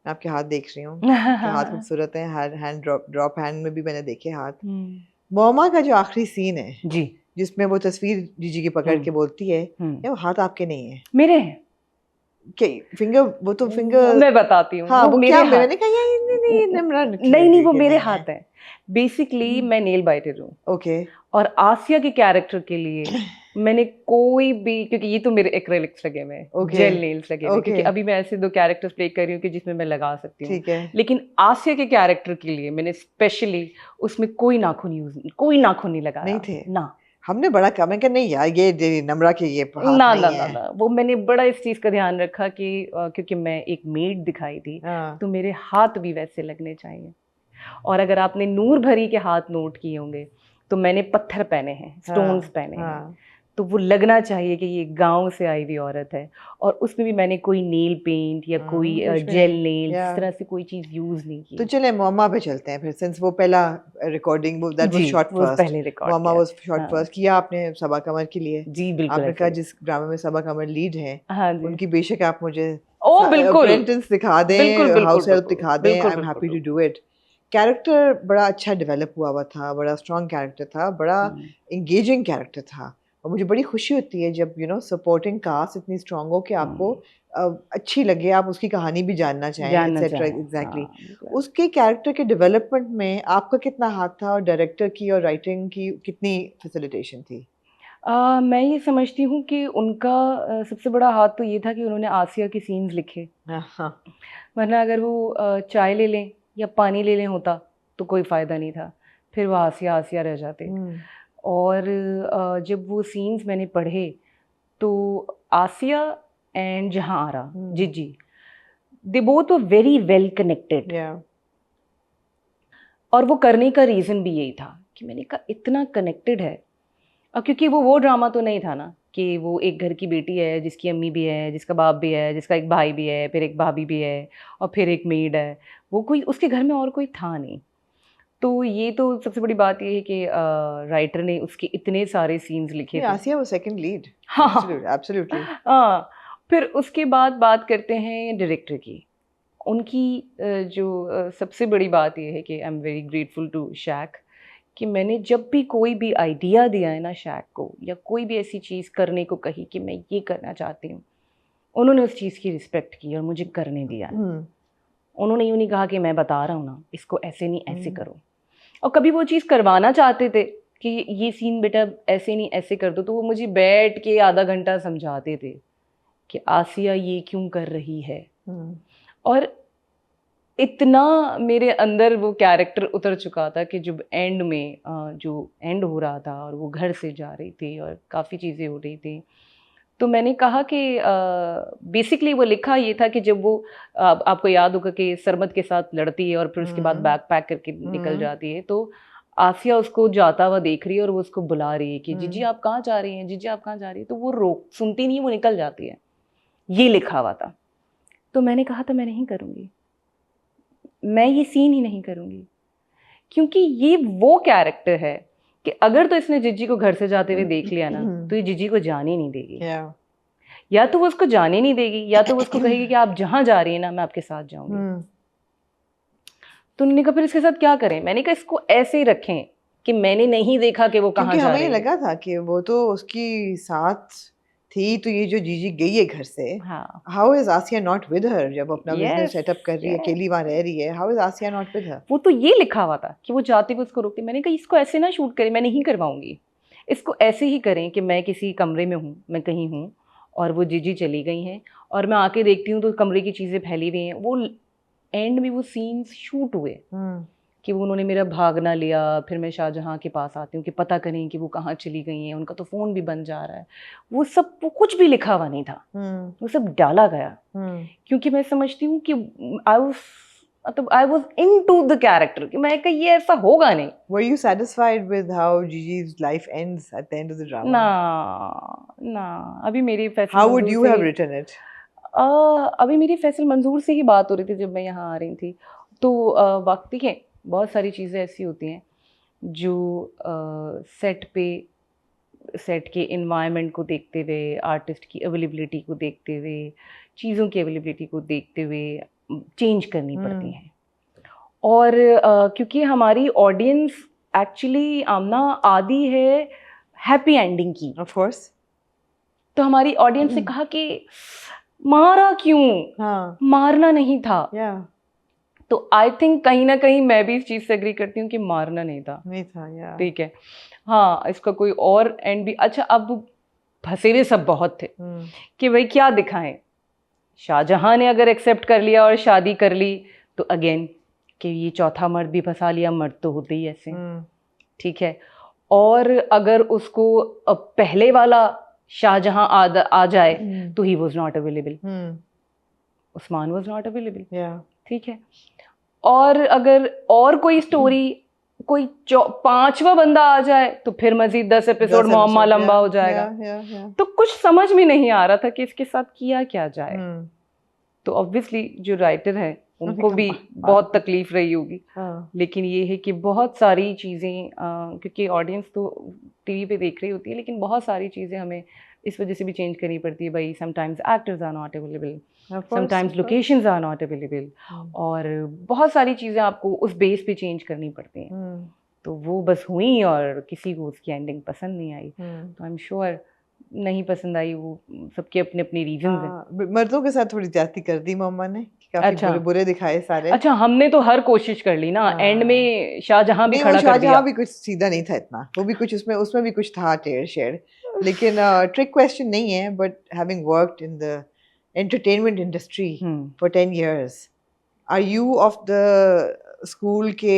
S2: आपके हाथ देख रही हूँ कि हाथ खूबसूरत हैं, हैंड ड्रॉप हैंड में भी मैंने देखे हाथ। मोमा का जो आखिरी सीन है
S1: जी,
S2: जिसमें वो तस्वीर जीजी की पकड़ के बोलती है, ये वो हाथ आपके नहीं है,
S1: मेरे हैं।
S2: फिंगर, वो तो फिंगर
S1: मैं बताती हूँ,
S2: हाँ, वो
S1: मेरे
S2: क्या
S1: हाथ,
S2: मैंने कहा नहीं निम्रा
S1: नहीं वो मेरे हाथ है। बेसिकली मैं नेल बाइटर हूँ,
S2: ओके,
S1: और आसिया के कैरेक्टर के लिए मैंने कोई भी, क्योंकि ये तो मेरे एक्रेलिक्स लगे हुए हैं, जेल नेल्स लगे हुए, क्योंकि अभी मैं ऐसे 2 कैरेक्टर्स प्ले कर रही हूँ कि जिसमें मैं लगा सकती हूँ,
S2: ठीक है।
S1: लेकिन आसिया के कैरेक्टर के लिए मैंने स्पेशली उसमें कोई नाखून नहीं लगाया,
S2: नहीं थे
S1: ना।
S2: हमने बड़ा कम है कि नहीं यार ये नम्रा के ये हाथ
S1: ना
S2: नहीं
S1: ना
S2: है।
S1: ना, वो मैंने बड़ा इस चीज का ध्यान रखा कि क्योंकि मैं एक मेड दिखाई थी, तो मेरे हाथ भी वैसे लगने चाहिए। और अगर आपने नूर भरी के हाथ नोट किए होंगे तो मैंने पत्थर पहने हैं, स्टोन्स पहने हैं, तो वो लगना चाहिए कि ये गांव से आई हुई औरत है। और उसमें भी मैंने कोई नेल पेंट या कोई जेल नेल इस तरह से कोई चीज यूज नहीं की।
S2: तो चले मोमा पे चलते हैं फिर, सिंस वो पहला रिकॉर्डिंग वो दैट वाज शॉट फर्स्ट,
S1: पहले रिकॉर्ड
S2: मोमा वाज शॉट फर्स्ट किया आपने सबा कमर के लिए।
S1: जी बिल्कुल,
S2: आपने कहा जिस ड्रामे में सबा कमर लीड है,
S1: हाँ जी,
S2: उनकी बेशक आप मुझे
S1: बिल्कुल
S2: अप्रेंटिस दिखा दें, हाउस हेल्प दिखा दें, I am happy to do it. Character बड़ा अच्छा डेवलप हुआ था, बड़ा स्ट्रॉन्ग कैरेक्टर था, बड़ा एंगेजिंग कैरेक्टर था, और मुझे बड़ी खुशी होती है जब सपोर्टिंग कास्ट इतनी स्ट्रॉन्ग हो कि आपको अच्छी लगे, आप उसकी कहानी भी जानना चाहें एटसेट्रा। एग्जैक्टली, उसके कैरेक्टर के डेवलपमेंट में आपका कितना हाथ था, और डायरेक्टर की और राइटिंग की कितनी फैसिलिटेशन थी?
S1: मैं ये समझती हूँ कि उनका सबसे बड़ा हाथ तो ये था कि उन्होंने आसिया के सीन्स लिखे, वरना अगर वो चाय ले लें या पानी ले लें होता तो कोई फ़ायदा नहीं था, फिर वो आसिया आसिया रह जाते। और जब वो सीन्स मैंने पढ़े तो आसिया एंड जहाँ आरा जीजी, they both were very well connected. और वो करने का रीज़न भी यही था कि मैंने कहा इतना कनेक्टेड है। अब क्योंकि वो ड्रामा तो नहीं था ना कि वो एक घर की बेटी है जिसकी अम्मी भी है, जिसका बाप भी है, जिसका एक भाई भी है, फिर एक भाभी भी है, और फिर एक मेड है, वो कोई उसके घर में और कोई था नहीं। तो ये तो सबसे बड़ी बात ये है कि राइटर ने उसके इतने सारे सीन्स लिखे थे।
S2: आसिया वो सेकंड लीड।
S1: हाँ
S2: एब्सोल्युटली।
S1: हाँ। फिर उसके बाद बात करते हैं डायरेक्टर की। उनकी जो सबसे बड़ी बात ये है कि I am very grateful to शैक कि मैंने जब भी कोई भी आइडिया दिया है ना शैक को, या कोई भी ऐसी चीज़ करने को कही कि मैं ये करना चाहती हूँ, उन्होंने उस चीज़ की रिस्पेक्ट की और मुझे करने दिया। उन्होंने यूँ नहीं कहा कि मैं बता रहा हूँ ना, इसको ऐसे नहीं ऐसे करो। और कभी वो चीज़ करवाना चाहते थे कि ये सीन बेटा ऐसे नहीं ऐसे कर दो, तो वो मुझे बैठ के आधा घंटा समझाते थे कि आसिया ये क्यों कर रही है। और इतना मेरे अंदर वो कैरेक्टर उतर चुका था कि जब एंड में जो एंड हो रहा था और वो घर से जा रही थी और काफ़ी चीज़ें हो रही थी, तो मैंने कहा कि बेसिकली वो लिखा ये था कि जब वो आपको याद होगा कि सरमद के साथ लड़ती है और फिर उसके बाद बैग पैक करके निकल जाती है, तो आसिया उसको जाता हुआ देख रही है और वो उसको बुला रही है कि जीजी आप कहाँ जा रही हैं, जीजी आप कहाँ जा रही है, तो वो सुनती नहीं, वो निकल जाती है। ये लिखा हुआ था। तो मैंने कहा था मैं नहीं करूँगी, मैं ये सीन ही नहीं करूँगी, क्योंकि ये वो कैरेक्टर है कि अगर तो इसने जीजी को घर से जाते हुए देख लिया ना, तो ये जीजी को जाने नहीं देगी। या तो वो उसको जाने नहीं देगी, या तो वो उसको कहेगी कि आप जहाँ जा रही हैं ना मैं आपके साथ जाऊँगी। तो उन्होंने कहा फिर इसके साथ क्या करें? मैंने कहा इसको ऐसे ही रखें कि मैंने नहीं देखा कि वो कहाँ जा रही है।
S2: हमें लगा था कि वो तो उसकी साथ थी, तो ये जो जीजी गई है घर से, how is Aasiya not with her? जब अपना बिजनेस सेटअप कर रही है, अकेली वहाँ रह रही है, how is Aasiya not with her?
S1: वो तो ये लिखा हुआ था कि वो जाते हुए उसको रोकती। मैंने कहा इसको ऐसे ना शूट करें, मैं नहीं करवाऊंगी, इसको ऐसे ही करें कि मैं किसी कमरे में हूँ, मैं कहीं हूँ और वो जीजी चली गई हैं और मैं आके देखती हूँ तो कमरे की चीज़ें फैली हुई हैं। वो एंड में वो सीन्स शूट हुए कि वो उन्होंने मेरा भागना लिया, फिर मैं शाहजहाँ के पास आती हूँ कि पता करें कि वो कहाँ चली गई हैं, उनका तो फ़ोन भी बन जा रहा है। वो सब, वो कुछ भी लिखा हुआ नहीं था, वो सब डाला गया क्योंकि मैं समझती हूँ कि I was into the character कि मैं कहीं ये ऐसा होगा नहीं।
S2: Were you satisfied with how Gigi's life ends at the end of the drama?
S1: ना, अभी मेरी फैसल
S2: How would
S1: मंजूर
S2: you
S1: से
S2: have written it?
S1: अभी मेरी फैसल मंजूर से ही बात हो रही थी जब मैं यहाँ आ रही थी, तो वक्त देखिए बहुत सारी चीज़ें ऐसी होती हैं जो सेट के इन्वायरमेंट को देखते हुए, आर्टिस्ट की अवेलेबिलिटी को देखते हुए, चीज़ों की अवेलेबिलिटी को देखते हुए चेंज करनी पड़ती हैं। और क्योंकि हमारी ऑडियंस एक्चुअली आमना आदी है हैप्पी एंडिंग की,
S2: Of course.
S1: तो हमारी ऑडियंस ने कहा कि मारा क्यों,
S2: हाँ.
S1: मारना नहीं था।
S2: Yeah.
S1: तो आई थिंक कहीं ना कहीं मैं भी इस चीज़ से एग्री करती हूँ कि मारना नहीं था।
S2: नहीं था, yeah.
S1: ठीक है, हाँ, इसका कोई और एंड भी अच्छा। अब फंसे हुए सब बहुत थे कि भाई क्या दिखाएं। शाहजहां ने अगर एक्सेप्ट कर लिया और शादी कर ली तो अगेन कि ये चौथा मर्द भी फंसा लिया, मर्द तो होते ही ऐसे, ठीक है। और अगर उसको पहले वाला शाहजहां आ जाए तो he was not available, Usman was not available, ठीक है। और अगर और कोई स्टोरी कोई पांचवा बंदा आ जाए तो फिर मजीद 10 एपिसोड मुअम्मा लंबा हो जाएगा। तो कुछ समझ में नहीं आ रहा था कि इसके साथ किया क्या जाए। तो ऑब्वियसली जो राइटर है उनको भी बहुत तकलीफ रही होगी, लेकिन ये है कि बहुत सारी चीज़ें क्योंकि ऑडियंस तो टीवी पे देख रही होती है, लेकिन बहुत सारी चीज़ें हमें इस वजह से भी चेंज करनी पड़ती है। भाई sometimes actors are not available, sometimes locations are not available, और बहुत सारी चीज़ें आपको उस बेस पे चेंज करनी पड़ती हैं। तो वो बस हुई और किसी को उसकी एंडिंग पसंद नहीं आई। तो आई एम श्योर नहीं पसंद आई, वो सबके अपने अपने रीजंस हैं।
S2: मर्दों के साथ थोड़ी ज्यादती कर दी मम्मा ने, काफी
S1: अच्छा,
S2: बुरे दिखाए सारे।
S1: अच्छा, हमने तो हर कोशिश कर ली ना, एंड में शाहजहां भी खड़ा कर दिया।
S2: शाहजहां भी कुछ सीधा नहीं था इतना, वो भी कुछ उसमें भी कुछ था टेढ़ शेड़। लेकिन ट्रिक क्वेश्चन नहीं है, but having worked in the entertainment industry for 10 years, are you of the school के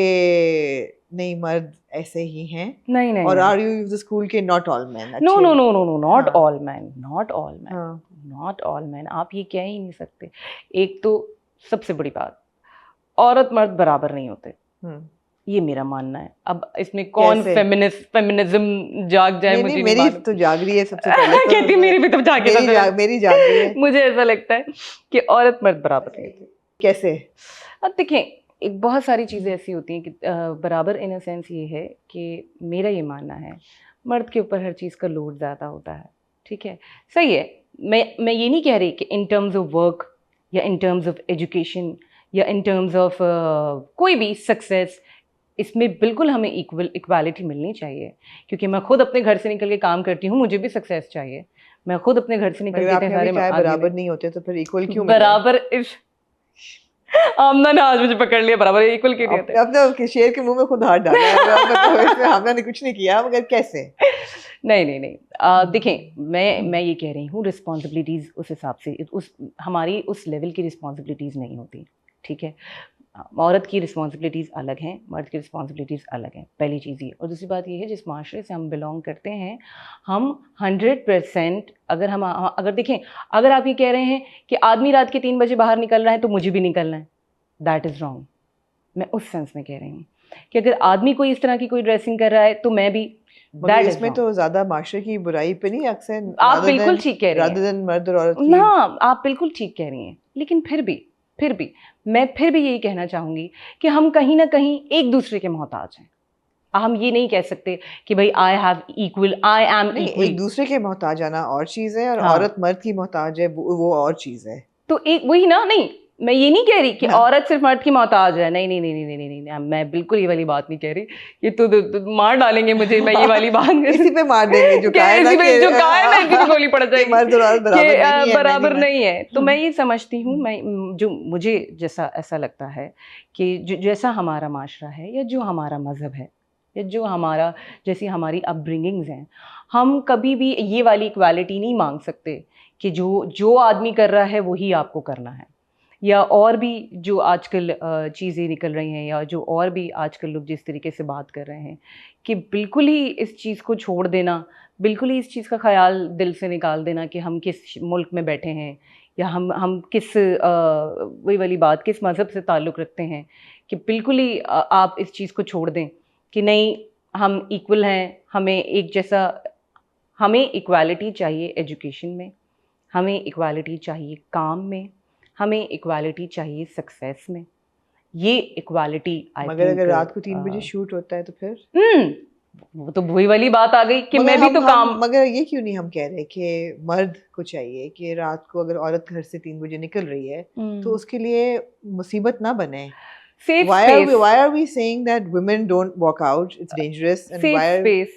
S2: नहीं मर्द ऐसे ही हैं? नहीं, और आर यू द स्कूल के not all man?
S1: No no no no no, not all man, not all man, not all man, आप ये कह ही नहीं सकते। एक तो सबसे बड़ी बात, औरत मर्द बराबर नहीं होते, ये मेरा मानना है। अब इसमें कौन फेमिनिज्म जाग जाए, मुझे
S2: मेरी तो जाग रही है सबसे पहले तो
S1: कहती मेरी भी तो जाग
S2: मेरी जाग रही है।
S1: मुझे ऐसा लगता है कि औरत मर्द बराबर नहीं होते।
S2: कैसे?
S1: अब देखें, एक बहुत सारी चीज़ें ऐसी होती हैं कि बराबर इन अ सेंस ये है कि मेरा ये मानना है मर्द के ऊपर हर चीज़ का लोड ज़्यादा होता है, ठीक है, सही है। मैं ये नहीं कह रही कि इन टर्म्स ऑफ वर्क या इन टर्म्स ऑफ एजुकेशन या इन टर्म्स ऑफ कोई भी सक्सेस, इसमें बिल्कुल हमें इक्वालिटी मिलनी चाहिए। क्योंकि मैं खुद अपने घर से निकल के काम करती हूँ, मुझे भी सक्सेस चाहिए। मैं खुद अपने घर से निकल के
S2: सारे बराबर नहीं होते, तो फिर इक्वल क्यों?
S1: बराबर आमना ने आज मुझे पकड़ लिया, बराबर इक्वल के लिए
S2: अपने शेर के मुंह में खुद हाथ डाला है। इसमें आमना ने कुछ नहीं किया, मगर कैसे?
S1: नहीं, देखें, मैं ये कह रही हूँ रिस्पॉन्सिबिलिटीज़ उस हिसाब से हमारी उस लेवल की रिस्पॉन्सिबिलिटीज़ नहीं होती, ठीक है। औरत की रिस्पॉन्सिबिलिटीज़ अलग हैं, मर्द की रिस्पॉन्सिबिलिटीज़ अलग हैं, पहली चीज़ ये। और दूसरी बात ये है, जिस माशरे से हम बिलोंग करते हैं, हम 100% अगर देखें, अगर आप ये कह रहे हैं कि आदमी रात के 3 बजे बाहर निकल रहा है तो मुझे भी निकलना है, दैट इज़ रॉन्ग। मैं उस सेंस में कह रही हूँ कि अगर आदमी कोई इस तरह की कोई ड्रेसिंग कर रहा है तो मैं भी,
S2: इसमें तो ज्यादा माशरे की बुराई पे नहीं, अक्सर
S1: आप बिल्कुल ठीक कह रही हैं,
S2: मर्द और औरत
S1: ना, आप बिल्कुल ठीक कह रही हैं। लेकिन फिर भी मैं यही कहना चाहूँगी कि हम कहीं ना कहीं एक दूसरे के मोहताज हैं। हम ये नहीं कह सकते कि भाई आई एम इक्वल।
S2: एक दूसरे के मोहताज आना और चीज़ है, और औरत मर्द की मोहताज है वो और चीज़ है।
S1: तो एक वही ना, नहीं, मैं ये नहीं कह रही कि औरत सिर्फ मर्द की मोहताज है। नहीं, मैं बिल्कुल ये वाली बात नहीं कह रही। ये तो मार डालेंगे मुझे, मैं ये वाली बात
S2: इसी पे मार देंगे जो कहा है
S1: ना कि गोली पड़ जाएगी,
S2: मर्द और औरत
S1: बराबर नहीं है। तो मैं ये समझती हूँ, जो मुझे जैसा ऐसा लगता है कि जैसा हमारा माशरा है या जो हमारा मज़हब है या जो जैसी हमारी अपब्रिंगिंग्स हैं, हम कभी भी ये वाली इक्वालिटी नहीं मांग सकते कि जो जो आदमी कर रहा है वही आपको करना है, या और भी जो आजकल चीज़ें निकल रही हैं, या जो और भी आजकल लोग जिस तरीके से बात कर रहे हैं कि बिल्कुल ही इस चीज़ को छोड़ देना, बिल्कुल ही इस चीज़ का ख्याल दिल से निकाल देना कि हम किस मुल्क में बैठे हैं, या हम किस वही वाली बात किस मज़हब से ताल्लुक़ रखते हैं, कि बिल्कुल ही आप इस चीज़ को छोड़ दें कि नहीं हम इक्वल हैं, हमें एक जैसा, हमें इक्वालिटी चाहिए एजुकेशन में, हमें इक्वालिटी चाहिए काम में, हमें इक्वालिटी चाहिए सक्सेस में। ये इक्वालिटी आई
S2: मगर
S1: थिंक
S2: अगर रात को 3 बजे शूट होता है तो फिर
S1: वो तो वही वाली बात आ गई कि मैं भी तो काम।
S2: मगर ये क्यों नहीं हम कह रहे कि मर्द को चाहिए कि रात को अगर औरत घर से 3 बजे निकल रही है तो उसके लिए मुसीबत ना बने।
S1: Safe
S2: why
S1: space.
S2: are we saying that women don't walk out, it's dangerous, and
S1: Safe space.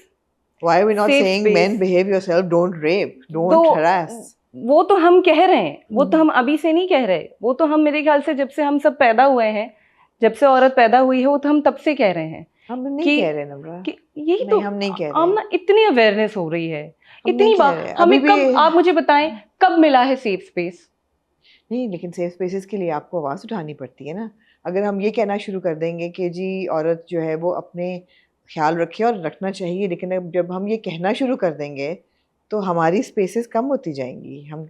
S2: why are we not
S1: Safe
S2: saying
S1: space.
S2: men behave yourself, don't rape, don't
S1: तो
S2: harass?
S1: वो तो हम कह रहे हैं, वो तो हम अभी से नहीं कह रहे, वो तो हम मेरे ख्याल से जब से हम सब पैदा हुए हैं, जब से औरत पैदा हुई है, वो तो हम तब से कह रहे हैं।
S2: हम नहीं कह रहे नम्रा
S1: कि यही
S2: नहीं,
S1: तो
S2: हम नहीं कह रहे।
S1: हम ना इतनी अवेयरनेस हो रही है,
S2: हम
S1: इतनी
S2: नहीं कह
S1: बात
S2: रहे।
S1: हमें
S2: अभी
S1: कब,
S2: भी
S1: आप मुझे बताएं कब मिला है सेफ स्पेस?
S2: नहीं, लेकिन सेफ स्पेसेस के लिए आपको आवाज़ उठानी पड़ती है ना। अगर हम ये कहना शुरू कर देंगे कि जी औरत जो है वो अपने ख्याल रखे और रखना चाहिए, लेकिन अब जब हम ये कहना शुरू कर देंगे तो हमारी स्पेसेस कम होती जाएंगी। हम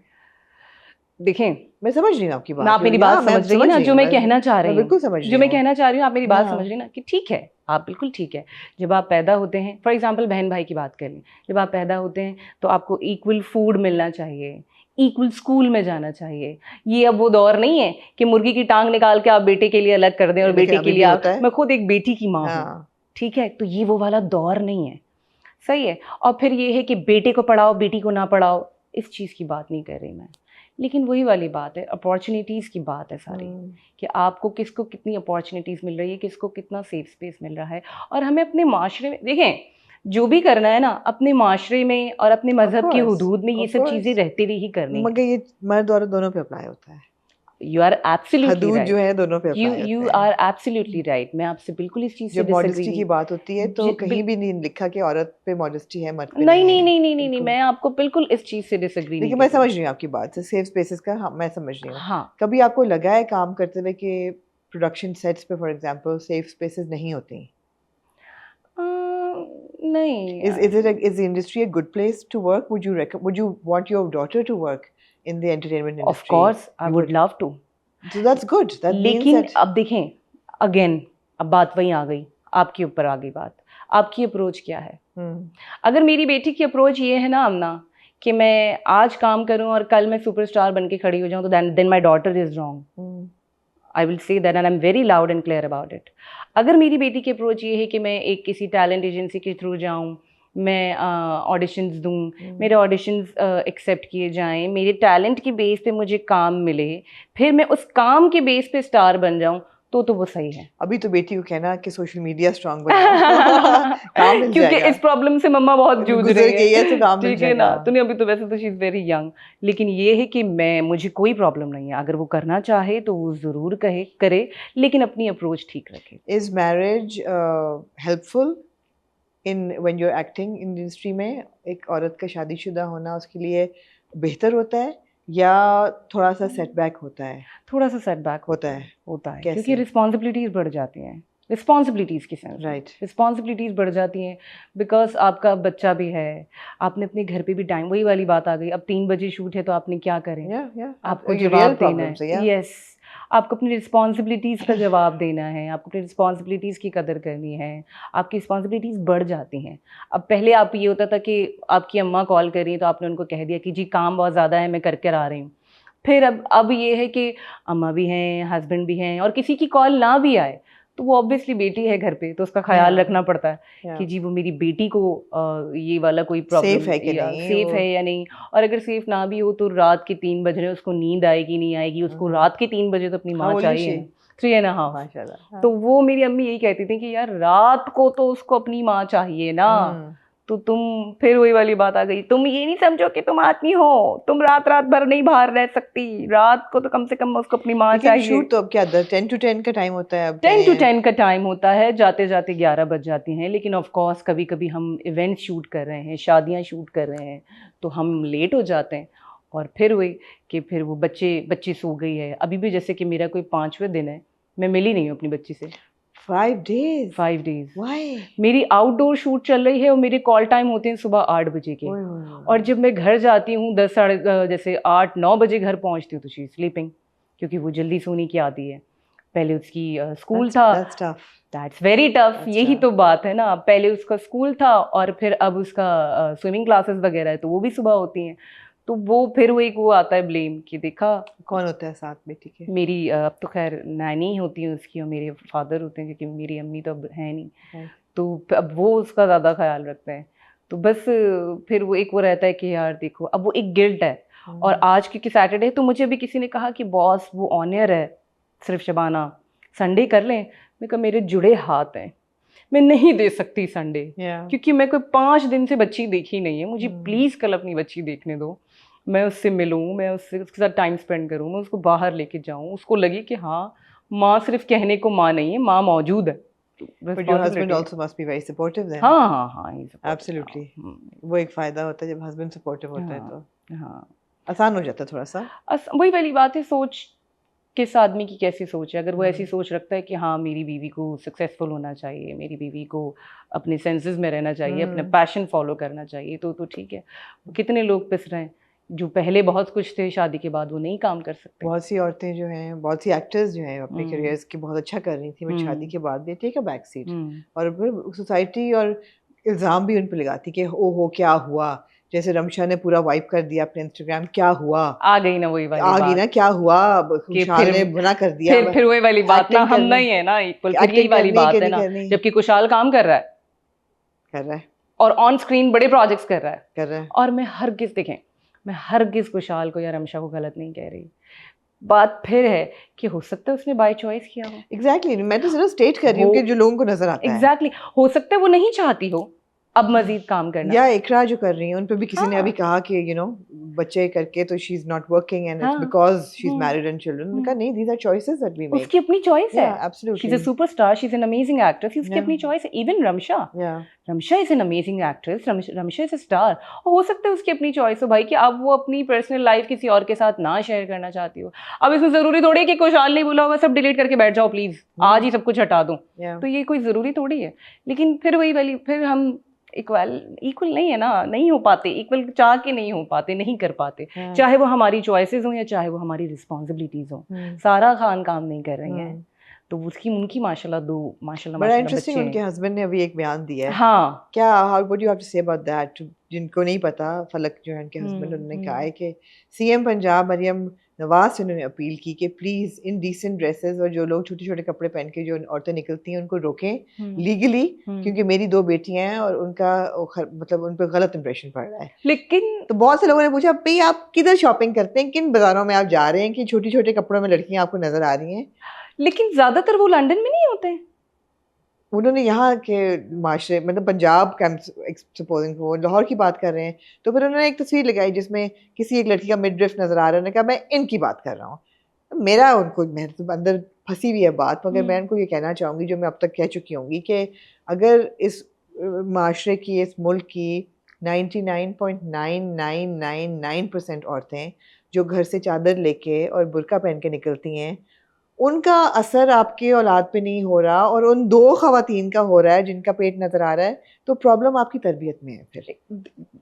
S1: देखें,
S2: मैं समझ रही हूँ आपकी बात,
S1: आप मेरी बात समझ रही हैं ना, जो मैं कहना चाह रही हूँ,
S2: बिल्कुल समझ रही
S1: जो मैं
S2: हूँ।
S1: कहना चाह रही हूँ, आप मेरी बात
S2: हाँ।
S1: समझ रही ना, कि ठीक है, आप बिल्कुल ठीक है। जब आप पैदा होते हैं, फॉर एग्जांपल बहन भाई की बात कर लें, जब आप पैदा होते हैं तो आपको इक्वल फूड मिलना चाहिए, इक्वल स्कूल में जाना चाहिए। ये अब वो दौर नहीं है कि मुर्गी की टांग निकाल के आप बेटे के लिए अलग कर दें और बेटे के लिए आप, मैं खुद एक बेटी की माँ हूँ, ठीक है, तो ये वो वाला दौर नहीं है, सही है। और फिर ये है कि बेटे को पढ़ाओ बेटी को ना पढ़ाओ, इस चीज़ की बात नहीं कर रही मैं, लेकिन वही वाली बात है, अपॉर्चुनिटीज़ की बात है सारी, कि आपको किसको कितनी अपॉर्चुनिटीज़ मिल रही है, किसको कितना सेफ स्पेस मिल रहा है। और हमें अपने माशरे में, देखें, जो भी करना है ना, अपने माशरे में और अपने मजहब की हुदूद में ये सब चीज़ें रहती रही करनी।
S2: मगर ये मर्द औरत दोनों पे अप्लाई होता है।
S1: यू आर एब्सोल्युटली
S2: हदूद जो है दोनों पे अप्लाई
S1: राइट,
S2: होता
S1: यू
S2: है।
S1: Are absolutely right. मैं आपसे बिल्कुल इस चीज़ से
S2: जब
S1: डिसएग्री
S2: मॉडेस्टी की
S1: नहीं,
S2: बात होती है तो कहीं भी नहीं लिखा कि औरत पे मॉडेस्टी है, मर्द पे
S1: नहीं
S2: नहीं
S1: नहीं
S2: है।
S1: नहीं नहीं नहीं, मैं आपको बिल्कुल इस चीज़ से डिसएग्री नहीं
S2: लेकिन मैं समझ रही हूँ आपकी बात से, सेफ स्पेसेस का, हाँ मैं समझ रही हूँ।
S1: हाँ,
S2: कभी आपको लगा है काम करते हुए कि प्रोडक्शन सेट्स पे फॉर एग्जांपल सेफ स्पेसेस नहीं होती?
S1: नहीं।
S2: Is the industry a good place to work? Would you want your daughter to work in the entertainment industry?
S1: Of course, I would love to.
S2: So that's good. That means
S1: लेकिन
S2: that
S1: अब देखें, अगेन अब बात वहीं आ गई, आपके ऊपर आ गई बात, आपकी अप्रोच क्या है। अगर मेरी बेटी की अप्रोच ये है ना अमना, कि मैं आज काम करूं और कल मैं सुपरस्टार बन के खड़ी हो जाऊं, तो then my daughter is wrong. I will say that and I am very loud and clear about it. अगर मेरी बेटी की अप्रोच ये है कि मैं एक किसी टैलेंट एजेंसी के थ्रू जाऊं, मैं ऑडिशंस दूं, मेरे ऑडिशंस एक्सेप्ट किए जाएं, मेरे टैलेंट की बेस पे मुझे काम मिले, फिर मैं उस काम के बेस पे स्टार बन जाऊं, तो वो सही है।
S2: अभी तो बेटी को कहना कि सोशल मीडिया स्ट्रांग बनाओ काम मिल
S1: क्योंकि
S2: जाएगा।
S1: इस प्रॉब्लम से मम्मा बहुत जूझ रही है,
S2: तो काम मिल
S1: ठीक है ना।
S2: जाएगा।
S1: तो नहीं, अभी तो वैसे तो शी इज वेरी यंग, लेकिन ये है कि मुझे कोई प्रॉब्लम नहीं है, अगर वो करना चाहे तो वो ज़रूर करे, लेकिन अपनी अप्रोच ठीक रखे।
S2: Is marriage helpful in when you are acting industry में? एक औरत का शादीशुदा होना उसके लिए बेहतर होता है या थोड़ा सा सेटबैक होता है?
S1: थोड़ा सा सेटबैक
S2: होता है।
S1: क्योंकि रिस्पॉन्सिबिलिटीज़ बढ़ जाती हैं, रिस्पॉन्सिबिलिटीज़ की सेंस,
S2: राइट,
S1: रिस्पॉन्सिबिलिटीज़ बढ़ जाती हैं, बिकॉज आपका बच्चा भी है, आपने अपने घर पे भी टाइम, वही वाली बात आ गई, अब 3 बजे शूट है तो आपने क्या करें, आपको जवाब देना है, यस, आपको अपनी रिस्पॉन्सिबिलिटीज़ का जवाब देना है, आपको अपनी रिस्पॉन्सिबिलिटीज़ की कदर करनी है, आपकी रिस्पॉन्सिबिलिटीज़ बढ़ जाती हैं। अब पहले आप ये होता था कि आपकी अम्मा कॉल कर रही हैं तो आपने उनको कह दिया कि जी काम बहुत ज़्यादा है, मैं करके आ रही हूँ। फिर अब ये है कि अम्मा भी हैं, हस्बैंड भी हैं, और किसी की कॉल ना भी आए तो वो ऑब्वियसली बेटी है घर पे, तो उसका ख्याल रखना पड़ता है कि जी वो मेरी बेटी को ये वाला कोई प्रॉब्लम
S2: सेफ है कि नहीं,
S1: सेफ है या नहीं। और अगर सेफ ना भी हो तो रात के 3 बज रहे हैं, उसको नींद आएगी नहीं आएगी, उसको रात के 3 बजे तो अपनी माँ चाहिए, 3.5।
S2: माशाल्लाह।
S1: तो वो मेरी अम्मी यही कहती थी कि यार रात को तो उसको अपनी माँ चाहिए ना। तो तुम, फिर वही वाली बात आ गई, तुम ये नहीं समझो कि तुम आदमी हो, तुम रात भर नहीं बाहर रह सकती, रात को तो कम से कम उसको अपनी माँ चाहिए।
S2: शूट तो अब क्या 10 to 10 का टाइम होता है, अब
S1: 10 to 10 का टाइम होता है, जाते जाते 11 बज जाती हैं, लेकिन ऑफ कोर्स कभी कभी हम इवेंट शूट कर रहे हैं, शादियाँ शूट कर रहे हैं, तो हम लेट हो जाते हैं। और फिर वही कि फिर वो बच्ची सो गई है। अभी भी जैसे कि मेरा कोई 5वें दिन है, मैं मिली नहीं हूँ अपनी बच्ची से
S2: 5 days?
S1: 5 डेज।
S2: Why?
S1: मेरी आउटडोर शूट चल रही है और मेरे कॉल टाइम होते हैं सुबह 8 बजे के।
S2: ओए होए होए।
S1: और जब मैं घर जाती हूँ 10 साढ़े जैसे 8-9 बजे घर पहुँचती हूँ तो शी इज स्लीपिंग, क्योंकि वो जल्दी सोने की आती है। पहले उसकी स्कूल था।
S2: That's tough.
S1: That's very tough.
S2: That's
S1: यही
S2: tough.
S1: तो बात है ना, पहले उसका स्कूल था और फिर अब उसका स्विमिंग क्लासेस वगैरह है तो वो भी सुबह होती हैं। तो वो फिर वो आता है ब्लेम कि देखा।
S2: कौन होता है साथ बेटी के?
S1: मेरी अब तो खैर नैनी होती है उसकी और मेरे फादर होते हैं, क्योंकि मेरी अम्मी तो अब है नहीं।
S2: Right.
S1: तो अब वो उसका ज़्यादा ख्याल रखते हैं। तो बस फिर वो रहता है कि यार देखो, अब वो एक गिल्ट है। और आज क्योंकि सैटरडे तो मुझे भी किसी ने कहा कि बॉस वो ऑनियर है सिर्फ शबाना, संडे कर लें। मैं कहा मेरे जुड़े हाथ हैं, मैं नहीं दे सकती संडे,
S2: Yeah.
S1: क्योंकि मैं कोई 5 दिन से बच्ची देखी नहीं है। मुझे प्लीज़ कल अपनी बच्ची देखने दो, मैं उससे मिलूँ, मैं उसके साथ टाइम स्पेंड करूँ, मैं उसको बाहर लेके जाऊँ, उसको लगे कि हाँ माँ सिर्फ कहने को माँ नहीं है, माँ मौजूद है।
S2: But your husband also must be very supportive then.
S1: हाँ हाँ हाँ, he's supportive,
S2: Absolutely.
S1: हाँ,
S2: वो एक फायदा होता है जब हस्बैंड सपोर्टिव होता है
S1: हाँ,
S2: तो
S1: हाँ।
S2: आसान हो जाता है थोड़ा सा।
S1: वही वाली बात है, सोच किस आदमी की कैसी सोच है। अगर वो ऐसी सोच रखता है कि हाँ मेरी बीवी को सक्सेसफुल होना चाहिए, मेरी बीवी को अपने सेंसेस में रहना चाहिए, अपना पैशन फॉलो करना चाहिए, तो ठीक है। कितने लोग पिस रहे हैं जो पहले बहुत कुछ थे, शादी के बाद वो नहीं काम कर सकते।
S2: बहुत सी औरतें जो हैं, बहुत सी एक्टर्स जो हैं अपने करियर्स की बहुत अच्छा कर रही थी, बट शादी के बाद they take a back seat. और फिर सोसाइटी और इल्ज़ाम भी उन पे लगाती कि ओहो क्या हुआ, जैसे रमशा ने पूरा वाइप कर दिया अपने इंस्टाग्राम, क्या हुआ,
S1: आ गई ना वही वाली
S2: आ गई
S1: बात
S2: ना क्या हुआ,
S1: कि
S2: खुशहाल ने बुरा कर दिया।
S1: फिर वही वाली बात ना,
S2: acting
S1: हम
S2: करनी-
S1: नहीं है ना इक्वल। फिर यही
S2: acting
S1: वाली
S2: करनी है
S1: बात
S2: कि
S1: है
S2: नहीं
S1: ना,
S2: करनी?
S1: जबकि कुशाल काम कर रहा है और ऑन स्क्रीन बड़े प्रोजेक्ट्स कर रहा है। और मैं हरगिज कुशाल को या रमशा को गलत नहीं कह रही। बात फिर है कि हो सकता है उसने बाय चॉइस किया हो।
S2: एग्जैक्टली, मैं तो सिर्फ स्टेट कर रही हूँ कि जो लोगों को नजर आता है।
S1: एग्जैक्टली, हो सकता है वो नहीं चाहती हो अब मजीद काम करना।
S2: या इकरा जो कर रही है उन पे भी किसी ने
S1: हाँ।
S2: अभी कहा कि बच्चे करके तो she is not working and it's
S1: हाँ।
S2: Because she is married and children. उनका नहीं, these are choices that we make.
S1: उसकी अपनी चॉइस है।
S2: Absolutely,
S1: she is a superstar, she is an amazing actress, उसकी अपनी चॉइस है। Even Ramsha is an amazing actress, Ramsha is a star. और हो सकता है उसकी अपनी चॉइस हो भाई कि अब वो अपनी पर्सनल लाइफ किसी और के साथ ना शेयर करना चाहती हो। अब इसमें जरूरी थोड़ी है कि कुशाल नहीं बोला होगा सब डिलीट करके बैठ जाओ प्लीज, आज ही सब कुछ हटा दूं। तो ये कोई जरूरी थोड़ी है। लेकिन फिर वही वाली, फिर हम इक्वल नहीं है ना, नहीं हो पाते इक्वल, चाह के नहीं हो पाते, नहीं कर पाते। चाहे वो हमारी चॉइसेस हो या चाहे वो हमारी रिस्पॉन्सिबिलिटीज हो। सारा खान काम नहीं कर रही हैं, तो उनकी माशाल्लाह
S2: बड़ा इंटरेस्टिंग उनके हस्बैंड ने अभी एक बयान दिया है।
S1: हाँ,
S2: क्या how would you have to say about that? जिनको नहीं पता, फलक जो है उनके हस्बैंड, उन्होंने कहा है कि सीएम पंजाब मरियम नवाज से उन्होंने अपील की कि प्लीज इनडिसेंट ड्रेसेस और जो लोग छोटे छोटे कपड़े पहन के जो औरतें निकलती हैं उनको रोकें लीगली, क्योंकि मेरी 2 बेटियां हैं और उनका मतलब उन पर गलत इंप्रेशन पड़ रहा है।
S1: लेकिन
S2: तो बहुत से लोगों ने पूछा भाई आप किधर शॉपिंग करते हैं, किन बाजारों में आप जा रहे हैं कि छोटी छोटे कपड़ों में लड़कियां आपको नजर आ रही हैं?
S1: लेकिन ज्यादातर वो लंदन में नहीं होते।
S2: उन्होंने यहाँ के माशरे मतलब पंजाब सपोजिंग वो लाहौर की बात कर रहे हैं, तो फिर उन्होंने एक तस्वीर लगाई जिसमें किसी एक लड़की का मिडरिफ नजर आ रहा है। उन्होंने कहा मैं इनकी बात कर रहा हूँ। मेरा उनको, मैं तो अंदर फंसी हुई है बात, मगर मैं उनको ये कहना चाहूँगी जो मैं अब तक कह चुकी होंगी कि अगर इस माशरे की, इस मुल्क की 99.9999% औरतें जो घर से चादर लेके और बुर्का पहन के निकलती हैं, उनका असर आपके औलाद पे नहीं हो रहा और उन 2 ख़वातीन का हो रहा है जिनका पेट नजर आ रहा है, तो प्रॉब्लम आपकी तरबियत में है। फिर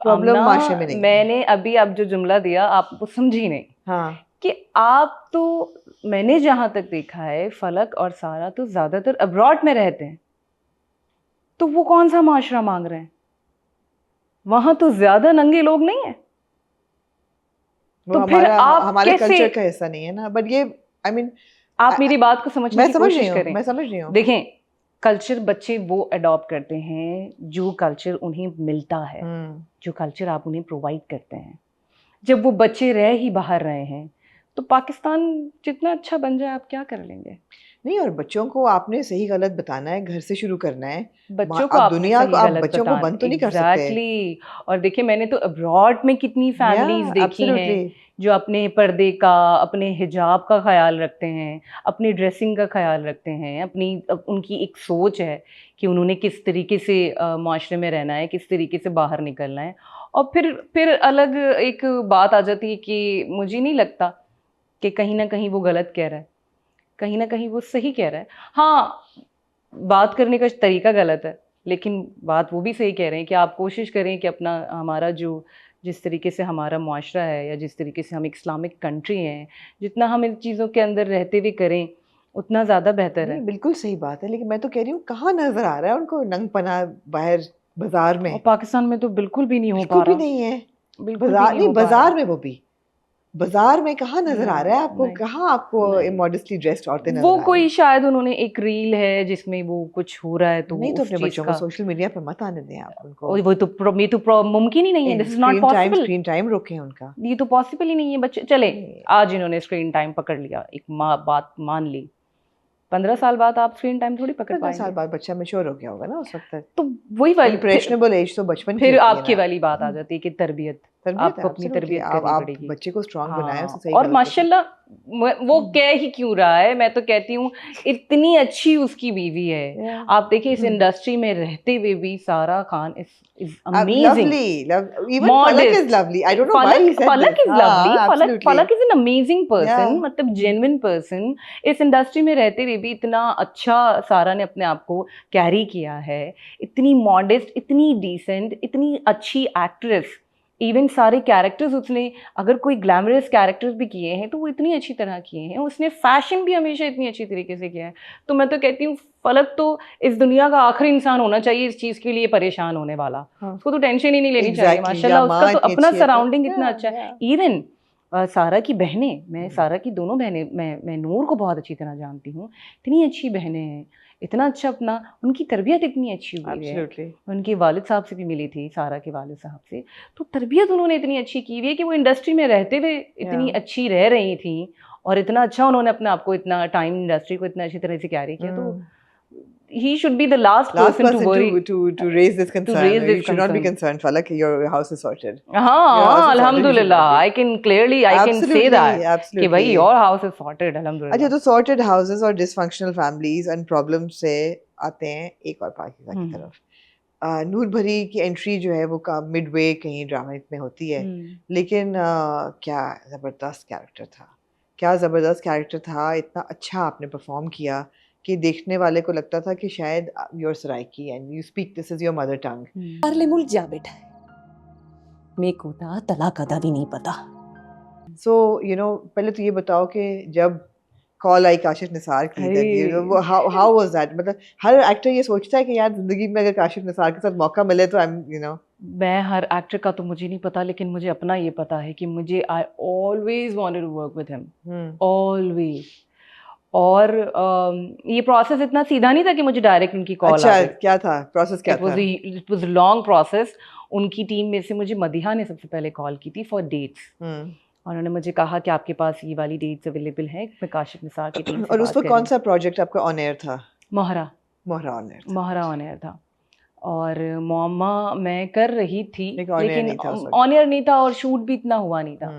S2: प्रॉब्लम माशरे में नहीं।
S1: मैंने अभी आप जो जुमला दिया आप वो समझी नहीं।
S2: हाँ,
S1: कि आप तो, मैंने जहां तक देखा है फलक और सारा तो ज्यादातर अब्रॉड में रहते हैं, तो वो कौन सा माशरा मांग रहे हैं? वहां तो ज्यादा नंगे लोग नहीं है। तो फिर आप
S2: हमारे
S1: कैसे,
S2: कल्चर का हिस्सा नहीं है ना। बट ये आई मीन
S1: आप मेरी बात को समझने की कोशिश करें।
S2: मैं समझ रही हूँ।
S1: देखें, कल्चर बच्चे वो अडॉप्ट करते हैं जो कल्चर उन्हें मिलता है, जो कल्चर आप उन्हें प्रोवाइड करते हैं। जब वो बच्चे रह ही बाहर रहे हैं तो पाकिस्तान जितना अच्छा बन जाए आप क्या कर लेंगे?
S2: नहीं, और बच्चों को आपने सही गलत बताना है, घर से शुरू करना है।
S1: बच्चों को
S2: आप
S1: आपने
S2: दुनिया
S1: सही
S2: को, आप
S1: गलत
S2: बच्चों को
S1: बताना,
S2: बंद तो नहीं कर सकते।
S1: एग्जैक्टली। और देखिए मैंने तो अब्रॉड में कितनी फैमिलीज देखी हैं
S2: एब्सोल्युटली,
S1: जो अपने पर्दे का, अपने हिजाब का ख्याल रखते हैं, अपनी ड्रेसिंग का ख्याल रखते हैं, उनकी एक सोच है कि उन्होंने किस तरीके से माशरे में रहना है, किस तरीके से बाहर निकलना है। और फिर अलग एक बात आ जाती है कि मुझे नहीं लगता कि कहीं ना कहीं वो गलत कह रहा है, कहीं ना कहीं वो सही कह रहा है। हाँ, बात करने का तरीका गलत है, लेकिन बात वो भी सही कह रहे हैं कि आप कोशिश करें कि अपना हमारा जो जिस तरीके से हमारा मुआशरा है या जिस तरीके से हम एक इस्लामिक कंट्री हैं, जितना हम इन चीज़ों के अंदर रहते हुए करें उतना ज़्यादा बेहतर है।
S2: नहीं, बिल्कुल सही बात है, लेकिन मैं तो कह रही हूँ कहाँ नजर आ रहा है उनको नंगपना बाहर बाजार में?
S1: और पाकिस्तान में तो बिल्कुल भी नहीं हो
S2: बिल्कुल
S1: पा
S2: भी
S1: रहा,
S2: नहीं है।
S1: बिल्कुल भी
S2: बाजार
S1: नहीं
S2: नहीं,
S1: हो पा रहा।
S2: बाजार में वो भी, बाजार में कहाँ नजर आ रहा है आपको?
S1: नहीं,
S2: कहाँ आपको
S1: नहीं।
S2: इमोडेस्टली ड्रेस्ड औरतें नजर
S1: वो
S2: आ रही
S1: कोई
S2: हैं?
S1: शायद उन्होंने एक रील है जिसमें वो कुछ हो रहा है तो
S2: नहीं, तो
S1: उस
S2: अपने
S1: चीज़
S2: बच्चों को
S1: का,
S2: सोशल मीडिया पे मत आने दें आप उनको।
S1: और वो तो मुमकिन ही नहीं है, this is not possible.
S2: Screen time रोकें उनका।
S1: ये तो पॉसिबल ही नहीं है। बच्चे चले,
S2: नहीं,
S1: आज इन्होंने स्क्रीन टाइम पकड़ लिया, एक बात मान ली, 15 साल बाद आप स्क्रीन टाइम थोड़ी पकड़
S2: 15 साल
S1: पाएंगे।
S2: बाद बच्चा मैच्योर हो गया होगा ना उस वक्त तक।
S1: तो वही वाली
S2: इम्प्रेशनेबल एज तो बचपन की
S1: फिर
S2: होती है
S1: आपकी
S2: ना।
S1: वाली बात आ जाती है कि तरबियत,
S2: तरबियत है,
S1: आपको अपनी
S2: एब्सोल्युटली।
S1: तरबियत
S2: आप
S1: करनी
S2: आप
S1: पड़ेगी।
S2: बच्चे को स्ट्रांग बनाएं, उसे
S1: हाँ,
S2: सही
S1: और
S2: गलत बताएं।
S1: माशाल्लाह वो कह ही क्यों रहा है, मैं तो कहती हूँ इतनी अच्छी उसकी बीवी है।
S2: Yeah.
S1: आप देखिए इस इंडस्ट्री में रहते हुए भी सारा Khan is amazing,
S2: Lovely, even Falak is
S1: modest.
S2: lovely. I don't know why he said
S1: फलक
S2: this.
S1: Is lovely,
S2: Absolutely.
S1: फलक is an amazing person,
S2: Yeah.
S1: मतलब जेन्युइन पर्सन। इस इंडस्ट्री में रहते हुए भी इतना अच्छा सारा ने अपने आप को कैरी किया है, इतनी मॉडेस्ट, इतनी डिसेंट, इतनी अच्छी एक्ट्रेस। इवन सारे कैरेक्टर्स उसने, अगर कोई ग्लैमरस कैरेक्टर्स भी किए हैं तो वो इतनी अच्छी तरह किए हैं। उसने फैशन भी हमेशा इतनी अच्छी तरीके से किया है। तो मैं तो कहती हूँ फलक तो इस दुनिया का आखिरी इंसान होना चाहिए इस चीज़ के लिए परेशान होने वाला।
S2: हाँ.
S1: उसको तो टेंशन ही नहीं लेनी चाहिए।
S2: Exactly.
S1: माशाल्लाह
S2: या
S1: उसका
S2: माँ
S1: तो
S2: इतनी
S1: अपना
S2: अच्छी है तो
S1: सराउंडिंग इतना
S2: yeah,
S1: अच्छा है।
S2: yeah.
S1: इवन सारा की बहनें, मैं सारा की दोनों बहनें, मैं नूर को बहुत अच्छी तरह जानती हूँ, इतनी अच्छी बहनें हैं, इतना अच्छा अपना, उनकी तरबियत इतनी अच्छी हुई है।
S2: Absolutely.
S1: उनके वालिद साहब से भी मिली थी, सारा के वालिद साहब से, तो तरबियत उन्होंने इतनी अच्छी की हुई है कि वो इंडस्ट्री में रहते हुए इतनी
S2: Yeah.
S1: अच्छी रह रही थी, और इतना अच्छा उन्होंने अपने आप को, इतना टाइम इंडस्ट्री को इतना अच्छी तरह से कैरी किया। तो he should be the last person to worry,
S2: to raise this concern.
S1: raise
S2: You
S1: this
S2: should not be
S1: concern.
S2: concerned, Falak. Your house is sorted.
S1: हाँ,
S2: Your house is sorted, you should
S1: alhamdulillah,
S2: not be.
S1: I can say that कि
S2: Absolutely.
S1: भाई your house is sorted,
S2: अच्छा,
S1: alhamdulillah।
S2: तो sorted houses और dysfunctional families and problems से आते हैं एक और पाकिस्तान की तरफ। नूर भरी की एंट्री जो है वो का मिडवे कहीं ड्रामा में होती है, लेकिन क्या ज़बरदस्त कैरेक्टर था, क्या ज़बरदस्त कैरेक्टर था। इतना अच्छा आपने परफॉर्म किया कि देखने वाले को लगता था कि शायद your Saraiki and you speak, this is your mother tongue.
S3: Parle मुल्क जा बैठा है, मेरे को तो तलाक अदा भी नहीं पता।
S2: सो यू नो, पहले तो ये बताओ कि जब कॉल आई काशिफ निसार की, वो हाउ वाज दैट? मतलब हर एक्टर ये सोचता है कि यार जिंदगी में अगर काशिफ निसार के साथ मौका मिले तो आई एम यू नो।
S1: मैं हर एक्टर का तो मुझे नहीं पता, लेकिन मुझे अपना ये पता है कि मुझे I always wanted to work with him, always. और ये प्रोसेस इतना सीधा नहीं था कि मुझे डायरेक्ट उनकी कॉल
S2: अच्छा,
S1: आ गई।
S2: क्या था प्रोसेस, क्या था?
S1: It was long process. उनकी टीम में से मुझे मदीहा ने सबसे पहले कॉल की थी फॉर डेट्स, और उन्होंने मुझे कहा कि आपके पास ये वाली डेट्स अवेलेबल हैं। मैं काशिफ निसार की टीम से
S2: और उस
S1: बात
S2: पर कौन सा प्रोजेक्ट आपका ऑन एयर था?
S1: मोहरा
S2: ऑन एयर
S1: था। और मोमा मैं कर रही थी,
S2: लेकिन
S1: ऑन एयर नहीं था और शूट भी इतना हुआ नहीं था।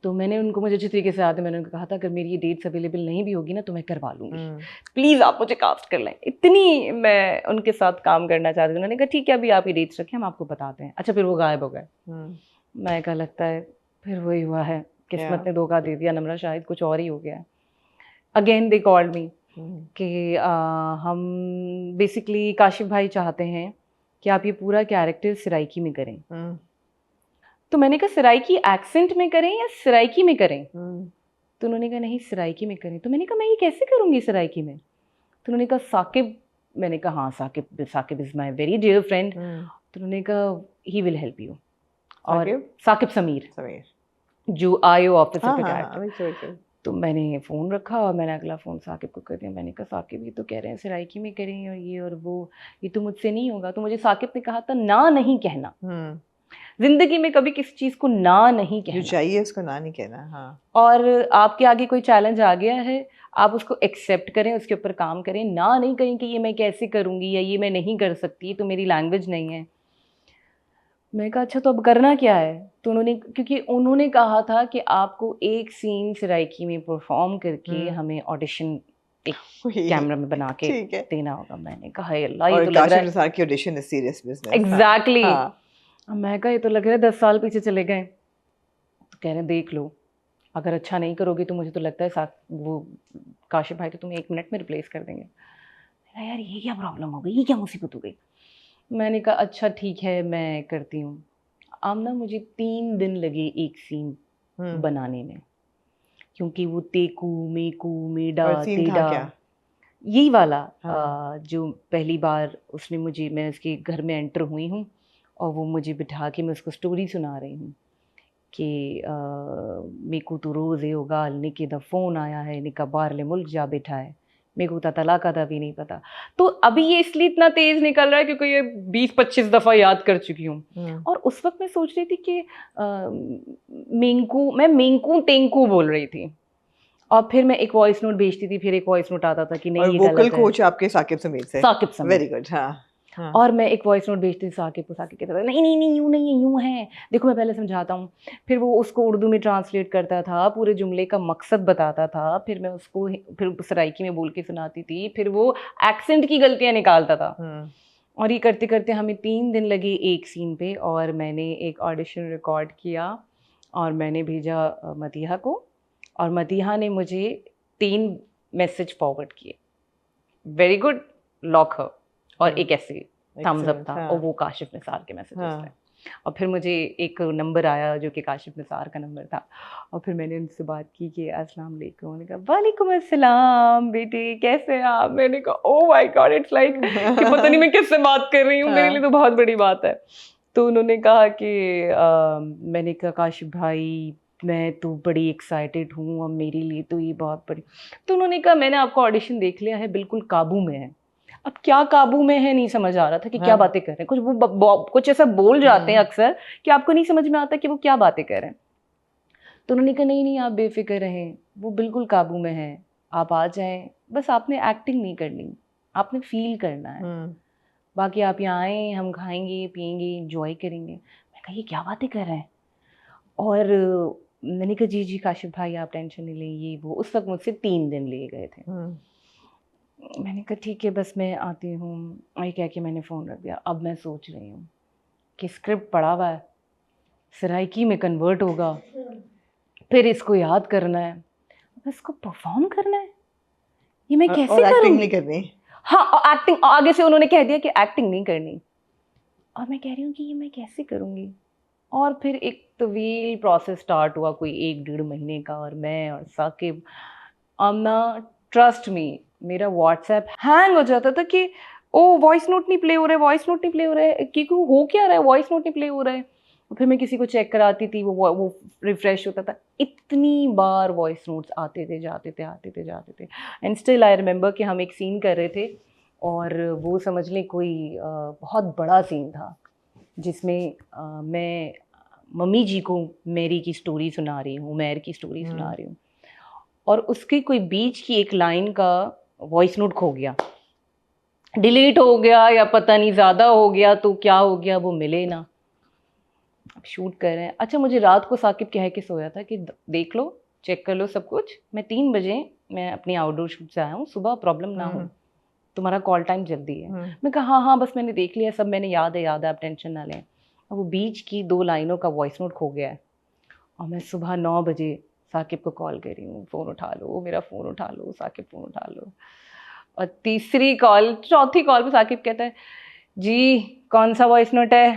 S1: तो मैंने उनको, मुझे अच्छी तरीके से याद है, मैंने उनको कहा था अगर मेरी ये डेट्स अवेलेबल नहीं भी होगी ना तो मैं करवा लूँगी, प्लीज़ आप मुझे कास्ट कर लें। इतनी मैं उनके साथ काम करना चाहती थी। उन्होंने कहा ठीक है अभी आप ये डेट्स रखें, हम आपको बताते हैं। अच्छा, फिर वो गायब हो गए। मैं कहा लगता है फिर वही हुआ है, किस्मत ने धोखा दे दिया, नम्रा शायद कुछ और ही हो गया है। अगेन दे कॉल्ड मी कि हम बेसिकली काशिफ भाई चाहते हैं कि आप ये पूरा कैरेक्टर सराइकी में करें। तो मैंने कहा सराइकी एक्सेंट में करें या सराइकी में करें? तो उन्होंने कहा नहीं सराइकी में करें। तो मैंने कहा मैं ये कैसे करूँगी सराइकी में? तो उन्होंने कहा साकिब। मैंने कहा हाँ Saqib is my very dear friend. तो उन्होंने कहा ही विल हेल्प यू। और साकिब समीर जो आयो ऑफिसर का कैरेक्टर। तो मैंने फ़ोन रखा और मैंने अगला फ़ोन साकिब को कर दिया। मैंने कहा साकिब ये तो कह रहे हैं सराइकी में करें और ये और वो, ये तो मुझसे नहीं होगा। तो मुझे साकिब ने कहा था ना नहीं कहना, जिंदगी में कभी किसी चीज़ को ना नहीं कहना,
S2: जो चाहिए उसको ना नहीं कहना। हाँ।
S1: और आपके आगे कोई चैलेंज आ गया है, आप उसको एक्सेप्ट करें, उसके ऊपर काम करें। ना नहीं कहें कि ये मैं कैसे करूँगी या ये मैं नहीं कर सकती, ये तो मेरी लैंग्वेज नहीं है। मैं कहा अच्छा तो अब करना क्या है? तो उन्होंने, क्योंकि उन्होंने कहा था कि आपको एक सीन सराइकी में परफॉर्म करके हमें ऑडिशन एक कैमरा में बना के देना होगा। मैंने कहा अल्लाह ये तो लग रहा है
S2: काशिफ निसार की audition is serious business.
S1: Exactly. अब मैं कहा ये तो लग रहा है 10 साल पीछे चले गए। तो कह रहे हैं देख लो, अगर अच्छा नहीं करोगे तो मुझे तो लगता है साथ वो काशिफ भाई तो तुम्हें 1 मिनट में रिप्लेस कर देंगे। मैंने कहा यार ये क्या प्रॉब्लम हो गई, ये क्या मुसीबत हो गई। मैंने कहा अच्छा ठीक है मैं करती हूँ। आमना मुझे 3 दिन लगे एक सीन बनाने में, क्योंकि वो तेकू मेकू मेडा
S2: और सीन था
S1: तेडा
S2: क्या?
S1: यही वाला
S2: हाँ।
S1: जो पहली बार उसने मुझे, मैं उसके घर में एंटर हुई हूँ और वो मुझे बिठा के मैं उसको स्टोरी सुना रही हूँ कि मेरे को तो रोज़ ये होगा निकी दा फ़ोन आया है, निका बाहरले मुल्क जा बैठा है, मेरे को तो तलाक़ दा भी नहीं पता। तो अभी ये इसलिए इतना तेज़ निकल रहा है क्योंकि ये 20-25 दफ़ा याद कर चुकी हूँ। और उस वक़्त मैं सोच रही थी कि मेंकू, मैं मेंकू तेंकू बोल रही थी और फिर मैं एक वॉइस नोट भेजती थी, फिर एक वॉइस नोट आता था कि
S2: और
S1: नहीं ये
S2: वोकल
S1: गलत है।
S2: कोच आपके साकिब समीर से?
S1: साकिब समीर।
S2: Very good. हाँ हाँ।
S1: और मैं एक वॉइस नोट भेजती थी साकिब को, साकिब कहता था नहीं नहीं नहीं यूँ नहीं है, यूँ है, देखो मैं पहले समझाता हूँ। फिर वो उसको उर्दू में ट्रांसलेट करता था, पूरे जुमले का मकसद बताता था, फिर मैं उसको फिर सराइकी में बोल के सुनाती थी, फिर वो एक्सेंट की गलतियाँ निकालता था। और ये करते करते हमें 3 दिन लगे एक सीन पे और मैंने एक ऑडिशन रिकॉर्ड किया और मैंने भेजा मदीहा को और मदीहा ने मुझे 3 मैसेज फॉरवर्ड किए, वेरी गुड, लॉक हर, और एक ऐसे थम्स अप था और वो काशिफ निसार के मैसेजेस थे। और फिर मुझे एक नंबर आया जो कि काशिफ निसार का नंबर था और फिर मैंने उनसे बात की कि अस्सलाम वालेकुम। उन्होंने कहा वालेकुम अस्सलाम बेटे कैसे हैं आप। मैंने कहा oh my God, it's like कि पता नहीं मैं किससे बात कर रही हूँ, मेरे लिए तो बहुत बड़ी बात है। तो उन्होंने कहा कि मैंने कहा काशिफ भाई मैं तो बड़ी एक्साइटेड हूँ और मेरे लिए तो ये बहुत बड़ी। तो उन्होंने कहा मैंने आपका ऑडिशन देख लिया है, बिल्कुल काबू में है। अब क्या काबू में है नहीं समझ आ रहा था कि क्या बातें कर रहे हैं, कुछ वो कुछ ऐसा बोल जाते हैं अक्सर कि आपको नहीं समझ में आता कि वो क्या बातें कर रहे हैं। तो उन्होंने कहा नहीं नहीं आप बेफिक्र रहें, वो बिल्कुल काबू में है, आप आ जाएं, बस आपने एक्टिंग नहीं करनी, आपने फील करना है, बाकी आप यहाँ आए, हम खाएंगे पिएंगे इंजॉय करेंगे। मैं कहा ये क्या बातें कर रहे हैं। और मैंने कहा जी जी काशिफ भाई आप टेंशन नहीं लें, ये वो उस वक्त मुझसे 3 दिन लिए गए थे। मैंने कहा ठीक है बस मैं आती हूँ, ये कह के मैंने फ़ोन रख दिया। अब मैं सोच रही हूँ कि स्क्रिप्ट पढ़ा हुआ है, सराइकी में कन्वर्ट होगा, फिर इसको याद करना है, इसको परफॉर्म करना है, ये मैं कैसे करूँगी?
S2: एक्टिंग नहीं करनी।
S1: हाँ, और एक्टिंग आगे से उन्होंने कह दिया कि एक्टिंग नहीं करनी। और मैं कह रही हूँ कि ये मैं कैसे करूँगी। और फिर एक तवील प्रोसेस स्टार्ट हुआ कोई 1-1.5 महीने का और मैं और साकिब, आमना ट्रस्ट मी मेरा व्हाट्सएप हैंग हो जाता था कि ओ वॉइस नोट नहीं प्ले हो रहा है, वॉइस नोट नहीं प्ले हो रहा है, क्योंकि हो क्या रहा है, वॉइस नोट नहीं प्ले हो रहा है। और फिर मैं किसी को चेक कराती थी, वो रिफ्रेश होता था। इतनी बार वॉइस नोट्स आते थे जाते थे आते थे जाते थे। एंड स्टिल आई रिमेंबर कि हम एक सीन कर रहे थे और वो समझ लें कोई बहुत बड़ा सीन था जिसमें मैं मम्मी जी को मेरी की स्टोरी सुना रही हूँ, उमैर की स्टोरी सुना रही हूँ और उसकी कोई बीच की एक लाइन का वॉइस नोट खो गया, डिलीट हो गया या पता नहीं ज़्यादा हो गया तो क्या हो गया वो मिले ना। अब शूट कर रहे हैं। अच्छा मुझे रात को साकिब कह के सोया था कि देख लो चेक कर लो सब कुछ, मैं 3 बजे मैं अपनी आउटडोर शूट से आया हूँ, सुबह प्रॉब्लम ना हो, तुम्हारा कॉल टाइम जल्दी है। मैं कहा हाँ हाँ बस मैंने देख लिया सब, मैंने याद है आप टेंशन ना लें। अब वो बीच की 2 लाइनों का वॉइस नोट खो गया है और मैं सुबह 9 बजे साकिब को कॉल कर रही हूँ, फ़ोन उठा लो मेरा फ़ोन उठा लो, साकिब फ़ोन उठा लो। और तीसरी कॉल चौथी कॉल पे साकिब कहता है जी कौन सा वॉइस नोट है।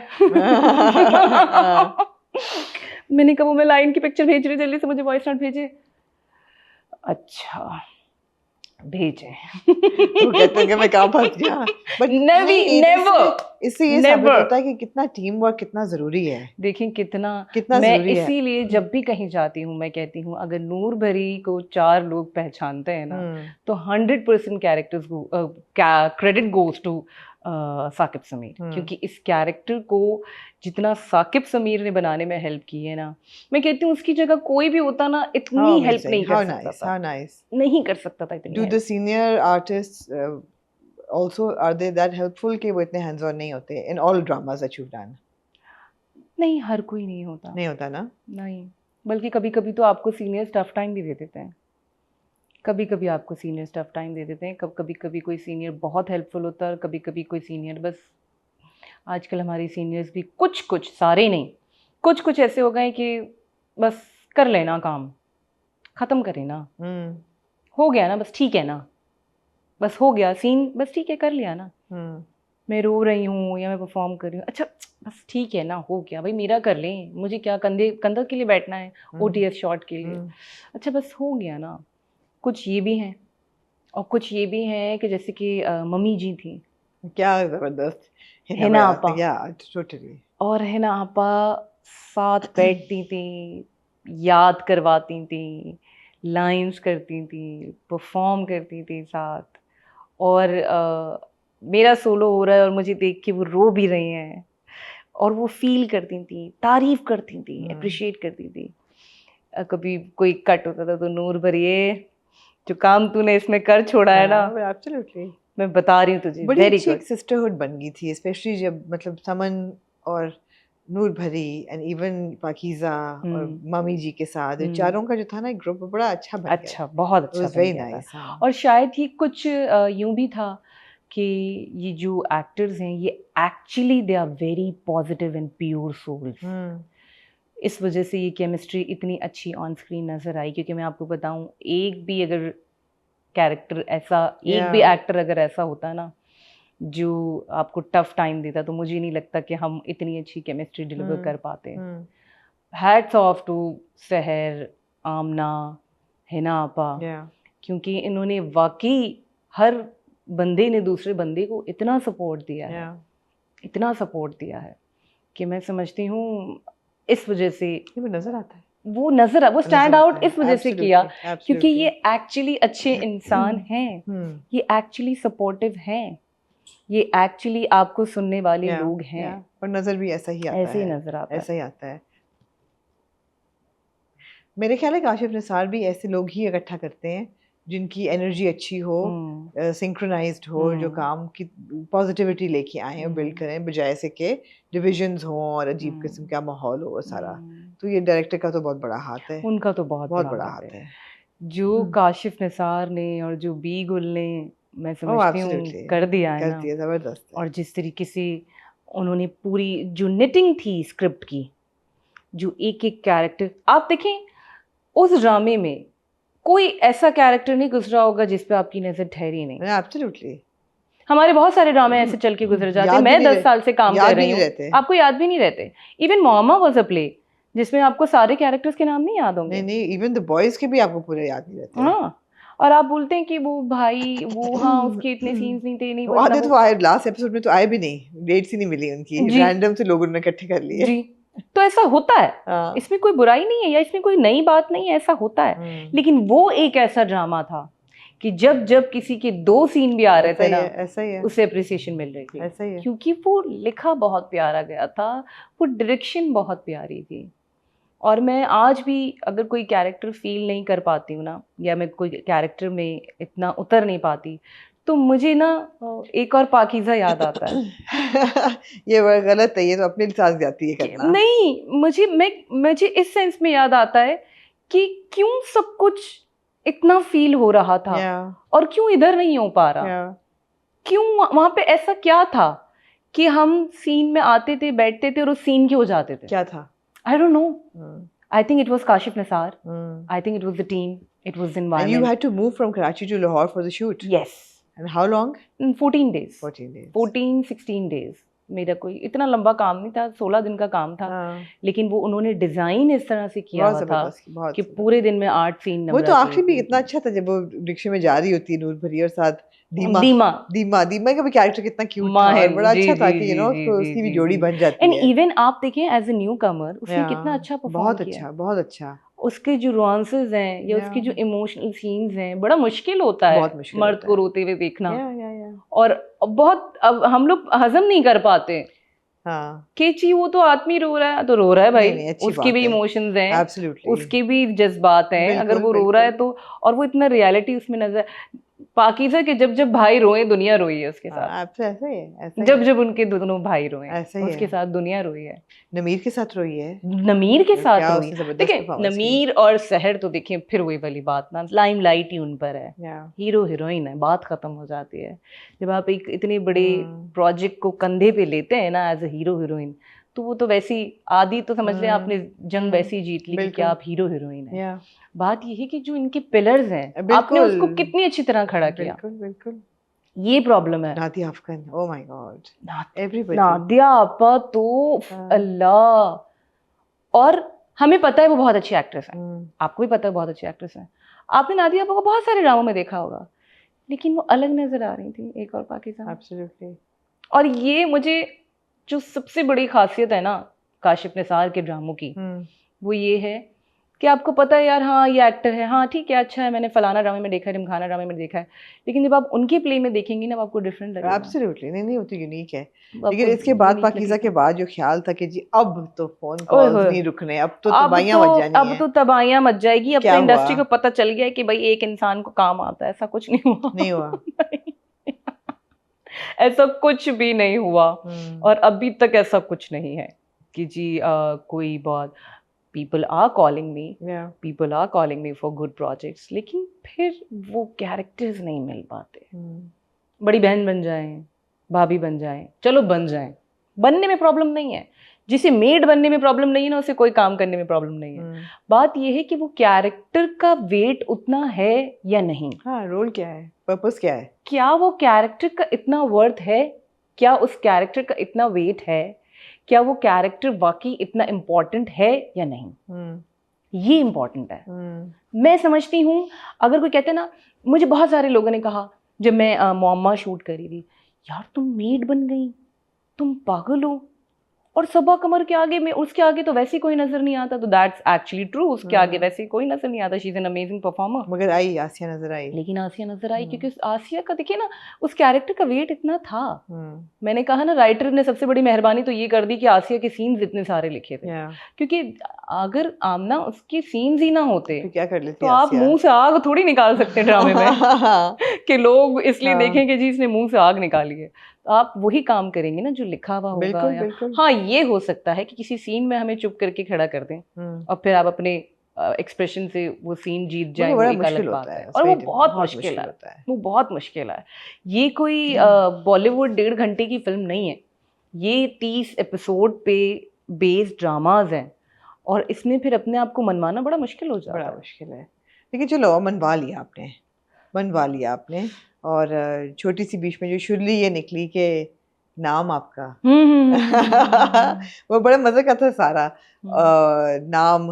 S1: मैंने कहा वो मैं लाइन की पिक्चर भेज रही, जल्दी से मुझे वॉइस नोट भेजे। अच्छा भेजे।
S2: वो कहते हैं कि मैं कहाँ फंस गया। बट इससे ये साबित होता है कि कितना टीम वर्क कितना जरूरी है।
S1: देखिए कितना मैं
S2: जरूरी है।
S1: इसीलिए जब भी कहीं जाती हूँ मैं कहती हूँ अगर नूर भरी को 4 लोग पहचानते हैं ना तो 100% characters credit goes to Saqib Sameer, क्योंकि इस कैरेक्टर को जितना साकिब समीर ने बनाने में हेल्प की है ना, मैं कहती हूँ उसकी जगह कोई भी होता ना इतनी हेल्प नहीं कर सकता था। नहीं कर सकता था इतनी।
S2: Do the senior artist also are they that helpful कि वो इतने hands on नहीं होते in all dramas that you've done?
S1: नहीं हर कोई नहीं होता
S2: ना।
S1: नहीं, बल्कि कभी कभी तो आपको सीनियर टफ टाइम भी दे देते हैं, कभी कभी आपको सीनियर टफ टाइम दे देते हैं, कभी कभी कोई सीनियर बहुत हेल्पफुल होता है और कभी कभी कोई सीनियर बस आजकल हमारी सीनियर्स भी कुछ कुछ, सारे नहीं, कुछ कुछ ऐसे हो गए कि बस कर लेना काम, ख़त्म करें ना, हो गया ना, बस ठीक है ना, बस हो गया सीन, बस ठीक है कर लिया ना, मैं रो रही हूँ या मैं परफॉर्म कर रही हूँ, अच्छा बस ठीक है ना, हो गया भाई, मेरा कर लें, मुझे क्या कंधे कंधा के लिए बैठना है OTS शॉट के लिए, अच्छा बस हो गया ना। कुछ ये भी हैं और कुछ ये भी हैं कि जैसे कि मम्मी जी थी,
S2: क्या जबरदस्त
S1: हिना आपा,
S2: या टोटली,
S1: और हिना आपा साथ बैठती थी, याद करवाती थी, लाइंस करती थी, परफॉर्म करती थी साथ, और मेरा सोलो हो रहा है और मुझे देख के वो रो भी रही हैं और वो फील करती थी, तारीफ करती थी, अप्रिशिएट करती थी। कभी कोई कट होता था तो नूर भरिए, जो काम तूने इसमें कर छोड़ा है ना,
S2: एब्सोल्युटली,
S1: मैं बता रही हूँ तुझे,
S2: बड़ी
S1: वेरी
S2: अच्छी
S1: गुड।
S2: एक सिस्टरहुड बन गई थी, स्पेशली जब मतलब समन और नूर भरी एंड इवन पाकीज़ा और मम्मी जी के साथ, ये चारों का जो था ना ग्रुप, बड़ा अच्छा बन गया,
S1: अच्छा, बहुत अच्छा
S2: वाज
S1: बन
S2: वेरी
S1: गया था।
S2: नाइस।
S1: और शायद ही कुछ यूं भी था कि ये जो एक्टर्स हैं ये actually they are very positive and pure souls, इस वजह से ये केमिस्ट्री इतनी अच्छी ऑन स्क्रीन नज़र आई। क्योंकि मैं आपको बताऊं, एक भी अगर कैरेक्टर ऐसा, एक भी एक्टर अगर ऐसा होता ना जो आपको टफ टाइम देता, तो मुझे नहीं लगता कि हम इतनी अच्छी केमिस्ट्री डिलीवर कर पाते। हैट्स ऑफ टू सहर, आमना, हिना आपा, क्योंकि इन्होंने वाकई हर बंदे ने दूसरे बंदे को इतना सपोर्ट दिया है, इतना सपोर्ट दिया है कि मैं समझती हूँ इस वजह से
S2: वो नजर आता है,
S1: वो स्टैंड आउट इस वजह से किया, क्योंकि ये एक्चुअली अच्छे इंसान हैं, ये एक्चुअली सपोर्टिव हैं, ये एक्चुअली आपको सुनने वाले लोग हैं,
S2: और नजर भी ऐसा ही आता
S1: ऐसे ही
S2: है,
S1: नजर आता है,
S2: ऐसा ही आता है। मेरे ख्याल है काशिफ निसार भी ऐसे लोग ही इकट्ठा करते हैं जिनकी एनर्जी अच्छी हो, सिंक्रोनाइज्ड हो, जो काम की पॉजिटिविटी लेके आए हैं, बिल्ड करें, बजाय से के डिविजन्स हो और अजीब किस्म का माहौल हो सारा। तो ये डायरेक्टर का तो बहुत बड़ा हाथ है,
S1: उनका तो बहुत बड़ा हाथ है। जो काशिफ निसार ने और जो बी गुल ने, मैं समझती हूँ कर दिया है ना,
S2: जबरदस्त।
S1: और जिस तरीके से उन्होंने पूरी जो निटिंग थी स्क्रिप्ट की, जो एक एक कैरेक्टर, आप देखें उस ड्रामे में कोई ऐसा कैरेक्टर नहीं गुजरा होगा जिस पे आपकी नजर ठहरी नहीं।
S2: एब्सोल्युटली,
S1: हमारे बहुत सारे ड्रामे ऐसे चल के गुजर जाते हैं, मैं 10 साल से काम कर रही हूँ, आपको याद भी नहीं रहते। इवन मोहम्मा वाज अ प्ले जिसमें आपको सारे कैरेक्टर्स के नाम नहीं याद होंगे।
S2: नहीं, इवन द बॉयज के भी आपको पूरे याद नहीं रहते।
S1: हाँ, और आप बोलते हैं कि वो भाई वो, हाँ उसके इतने सीन्स नहीं थे, नहीं
S2: आधे तो आए लास्ट एपिसोड में, तो आए भी नहीं, डेट्स ही नहीं मिली उनकी, रैंडम से लोगों ने इकट्ठे कर लिए
S1: जी। तो ऐसा होता है, इसमें कोई बुराई नहीं है या इसमें कोई नई बात नहीं है, ऐसा होता है। लेकिन वो एक ऐसा ड्रामा था कि जब जब किसी के 2 सीन भी आ रहे थे ना,
S2: ऐसा ही है,
S1: उसे अप्रिसिएशन मिल रही थी,
S2: ऐसा ही है,
S1: क्योंकि वो लिखा बहुत प्यारा गया था, वो डायरेक्शन बहुत प्यारी थी। और मैं आज भी अगर कोई कैरेक्टर फील नहीं कर पाती हूँ ना, या मैं कोई कैरेक्टर में इतना उतर नहीं पाती, तो मुझे ना एक और पाकीज़ा याद आता है।
S2: ये बड़ा गलत है, ये तो अपने साथ जाती है करना।
S1: नहीं, मुझे इस सेंस में याद आता है कि क्यों सब कुछ इतना फील हो रहा था और क्यों इधर नहीं हो पा रहा, क्यों वहां पे ऐसा क्या था कि हम सीन में आते थे, बैठते थे और उस सीन के हो जाते थे।
S2: क्या था?
S1: I don't know. I think it was Kashif Nisar. I think it was the team. It was the environment.
S2: And you had to move from Karachi to Lahore for the shoot.
S1: Yes.
S2: And how long?
S1: 14 days.
S2: 14 days.
S1: 14-16 days. मेरा कोई इतना लंबा काम नहीं था, 16 दिन का काम था, लेकिन वो उन्होंने डिजाइन इस तरह से किया हुआ था कि पूरे दिन में 8 सीन।
S2: वो तो आखिरी भी इतना अच्छा था जब वो रिक्शे में जा रही होती है नूर भरी और साथ दीमा का भी कैरेक्टर कितना क्यूट था और बड़ा अच्छा था कि उसकी भी जोड़ी बन जाती है।
S1: एंड इवन आप देखें एज ए न्यू कमर उसने कितना अच्छा परफॉर्म किया,
S2: बहुत अच्छा।
S1: उसके जो रोमांसेस हैं या उसके जो इमोशनल सीन्स हैं, बड़ा मुश्किल होता है मर्द को रोते हुए देखना, और बहुत अब हम लोग हजम नहीं कर पाते कि वो तो आदमी रो रहा है तो रो रहा है भाई, उसके भी इमोशंस हैं, उसके भी जज्बात हैं, अगर वो रो रहा है तो, और वो इतना रियलिटी उसमें नजर। पाकीज़ा के जब जब भाई रोए दुनिया रोई है उसके साथ।
S2: आप तो ऐसा ही है, ऐसा ही
S1: जब
S2: है।
S1: जब उनके दोनों भाई रोए
S2: ऐसा ही
S1: उसके
S2: है।
S1: साथ दुनिया रोई है।
S2: नमीर के साथ रोई है।
S1: नमीर के साथ
S2: क्या
S1: रोई।
S2: उसने जबरदस्त
S1: देखिए
S2: परफॉर्मेंस की।
S1: नमीर और सहर तो देखिए फिर वही वाली बात ना, लाइमलाइट ही उन पर है,
S2: या
S1: हीरो हीरोइन है, बात खत्म हो जाती है। जब आप एक इतने बड़े
S2: हम्म।
S1: प्रोजेक्ट को कंधे पे लेते हैं ना एज अ हीरो हीरोइन, तो वो तो वैसी आदि तो समझ लें आपने जंग वैसी जीत ली कि
S2: बिल्कुल।
S1: क्या आप हीरो हीरोइन है।
S2: या
S1: बात ये है कि जो इनके पिलर्स हैं आपने
S2: बिल्कुल।
S1: उसको कितनी अच्छी तरह खड़ा किया,
S2: बिल्कुल बिल्कुल।
S1: ये प्रॉब्लम है।
S2: Nadia Afghan, oh my God,
S1: ना-
S2: एवरीबॉडी।
S1: नादिया आपा तो
S2: हाँ।
S1: अल्लाह। और हमें पता है वो बहुत अच्छी एक्ट्रेस है, आपको भी पता है बहुत अच्छी एक्ट्रेस है, आपने नादिया आपा को बहुत सारे ड्रामों में देखा होगा, लेकिन वो अलग नजर आ रही थी एक और पाकिस्तान।
S2: एब्सोल्युटली।
S1: और ये मुझे जो सबसे बड़ी खासियत है ना काशिफ निसार के ड्रामों की, वो ये है कि आपको पता है यार हाँ ये एक्टर है, हाँ ठीक है अच्छा है, मैंने फलाना ड्रामे में देखा है, ढिमकाना ड्रामे में देखा है, लेकिन जब आप उनके प्ले में देखेंगी ना वो आपको डिफरेंट लगेगा।
S2: एब्सोल्युटली, नहीं नहीं, वो तो यूनिक है।
S1: वो
S2: लेकिन
S1: आपको
S2: इसके बाद
S1: unique
S2: पाकीज़ा के
S1: लगेगा।
S2: बाद जो ख्याल था कि जी अब तो फोन
S1: ओए
S2: कॉल्स
S1: होए,
S2: नहीं रुकने, अब तो
S1: अब
S2: तबाहियां मच जानी
S1: अब
S2: है।
S1: तो तबाहियां मच जाएगी, अब
S2: क्या
S1: तो इंडस्ट्री
S2: हुआ?
S1: को पता चल गया है कि भाई एक इंसान को काम आता है, ऐसा कुछ नहीं हुआ।
S2: नहीं हुआ।
S1: नहीं। ऐसा कुछ भी नहीं हुआ, और अभी तक ऐसा कुछ नहीं है कि जी कोई बहुत people are calling me,
S2: या
S1: people are calling me for good projects, लेकिन फिर वो कैरेक्टर्स नहीं मिल पाते। बड़ी बहन बन जाएं, भाभी बन जाएं, चलो बन जाएं, बनने में प्रॉब्लम नहीं है, जिसे मेड बनने में प्रॉब्लम नहीं है ना उसे कोई काम करने में प्रॉब्लम नहीं है। बात यह है कि वो कैरेक्टर का वेट उतना है या नहीं,
S2: हाँ, रोल क्या है, पर्पस क्या है,
S1: क्या वो कैरेक्टर का इतना वर्थ है, क्या उस कैरेक्टर का इतना वेट है, क्या वो कैरेक्टर वाकई इतना इम्पोर्टेंट है या नहीं, ये इम्पोर्टेंट है। मैं समझती हूँ अगर कोई कहते ना, मुझे बहुत सारे लोगों ने कहा जब मैं मोअम्मा शूट करी थी, यार तुम मेड बन गई, तुम पागल हो, और सबा कमर के आगे में उसके आगे तो वैसे कोई नजर नहीं आता, तो दैट्स एक्चुअली ट्रू, उसके आगे वैसे कोई नजर नहीं आता, she is an amazing performer.
S2: मगर आई आसिया नजर आई,
S1: लेकिन आसिया नजर आई क्योंकि उस आसिया का देखिए ना उस कैरेक्टर का वेट इतना था। मैंने कहा ना राइटर ने सबसे बड़ी मेहरबानी तो ये कर दी कि आसिया के सीन्स इतने सारे लिखे थे, क्योंकि अगर आमना उसके सीन्स ही ना होते
S2: तो क्या कर लेती
S1: तो आप मुंह से आग थोड़ी निकाल सकते ड्रामे में कि लोग इसलिए देखें कि जी इसने मुंह से आग निकाली है। तो आप वही काम करेंगे ना जो लिखा हुआ होगा।
S2: बिल्कुल,
S1: या
S2: बिल्कुल।
S1: हाँ ये हो सकता है कि किसी सीन में हमें चुप करके खड़ा कर दें और फिर आप अपने एक्सप्रेशन से वो सीन जीत जाए, वो एक अलग बात है, और वो बहुत मुश्किल है, वो बहुत मुश्किल है। ये कोई बॉलीवुड 1.5 घंटे की फिल्म नहीं है, ये 30 एपिसोड पे बेस्ड ड्रामाज हैं, और इसमें फिर अपने आप को मनवाना बड़ा मुश्किल हो जाता है।
S2: बड़ा मुश्किल है, लेकिन चलो मनवा लिया आपने, मनवा लिया आपने। और छोटी सी बीच में जो शुरली ये निकली कि नाम आपका वो बड़ा मजे का था सारा। नाम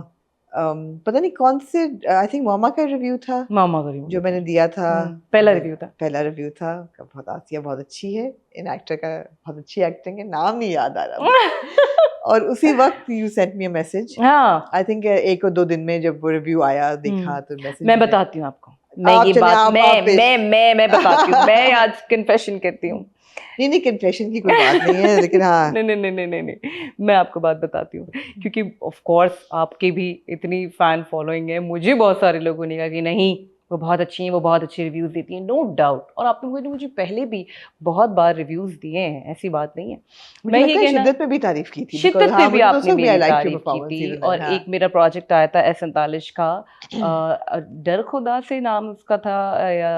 S2: पता नहीं कौन से, आई थिंक मामा का रिव्यू था,
S1: मामा का रिव्यू
S2: जो मैंने दिया था,
S1: पहला रिव्यू था,
S2: पहला रिव्यू था। बहुत आसिया बहुत अच्छी है, इन एक्टर का बहुत अच्छी एक्टिंग है, नाम नहीं याद आ रहा और उसी वक्त you sent me a message.
S1: हाँ
S2: आई थिंक 1 और 2 दिन में जब वो रिव्यू आया देखा तो मैसेज
S1: मैं बताती हूँ आपको, मैं ये बात मैं बताती हूँ, मैं आज कन्फेशन करती हूँ।
S2: नहीं कन्फेशन की कोई बात नहीं है, लेकिन हाँ
S1: नहीं, मैं आपको बात बताती हूँ, क्योंकि ऑफ कोर्स आपकी भी इतनी फैन फॉलोइंग है, मुझे बहुत सारे लोगों ने कहा कि नहीं वो बहुत अच्छी हैं, वो बहुत अच्छे रिव्यूज़ देती हैं, नो डाउट, और आप लोगों ने मुझे पहले भी बहुत बार रिव्यूज़ दिए हैं, ऐसी बात नहीं है।
S2: मैं ये कहना शिद्दत पे भी तारीफ की थी,
S1: शिद्दत पे भी आपने मेरी तारीफ की थी, और एक मेरा प्रोजेक्ट आया था S47 का, डर खुदा से नाम उसका था या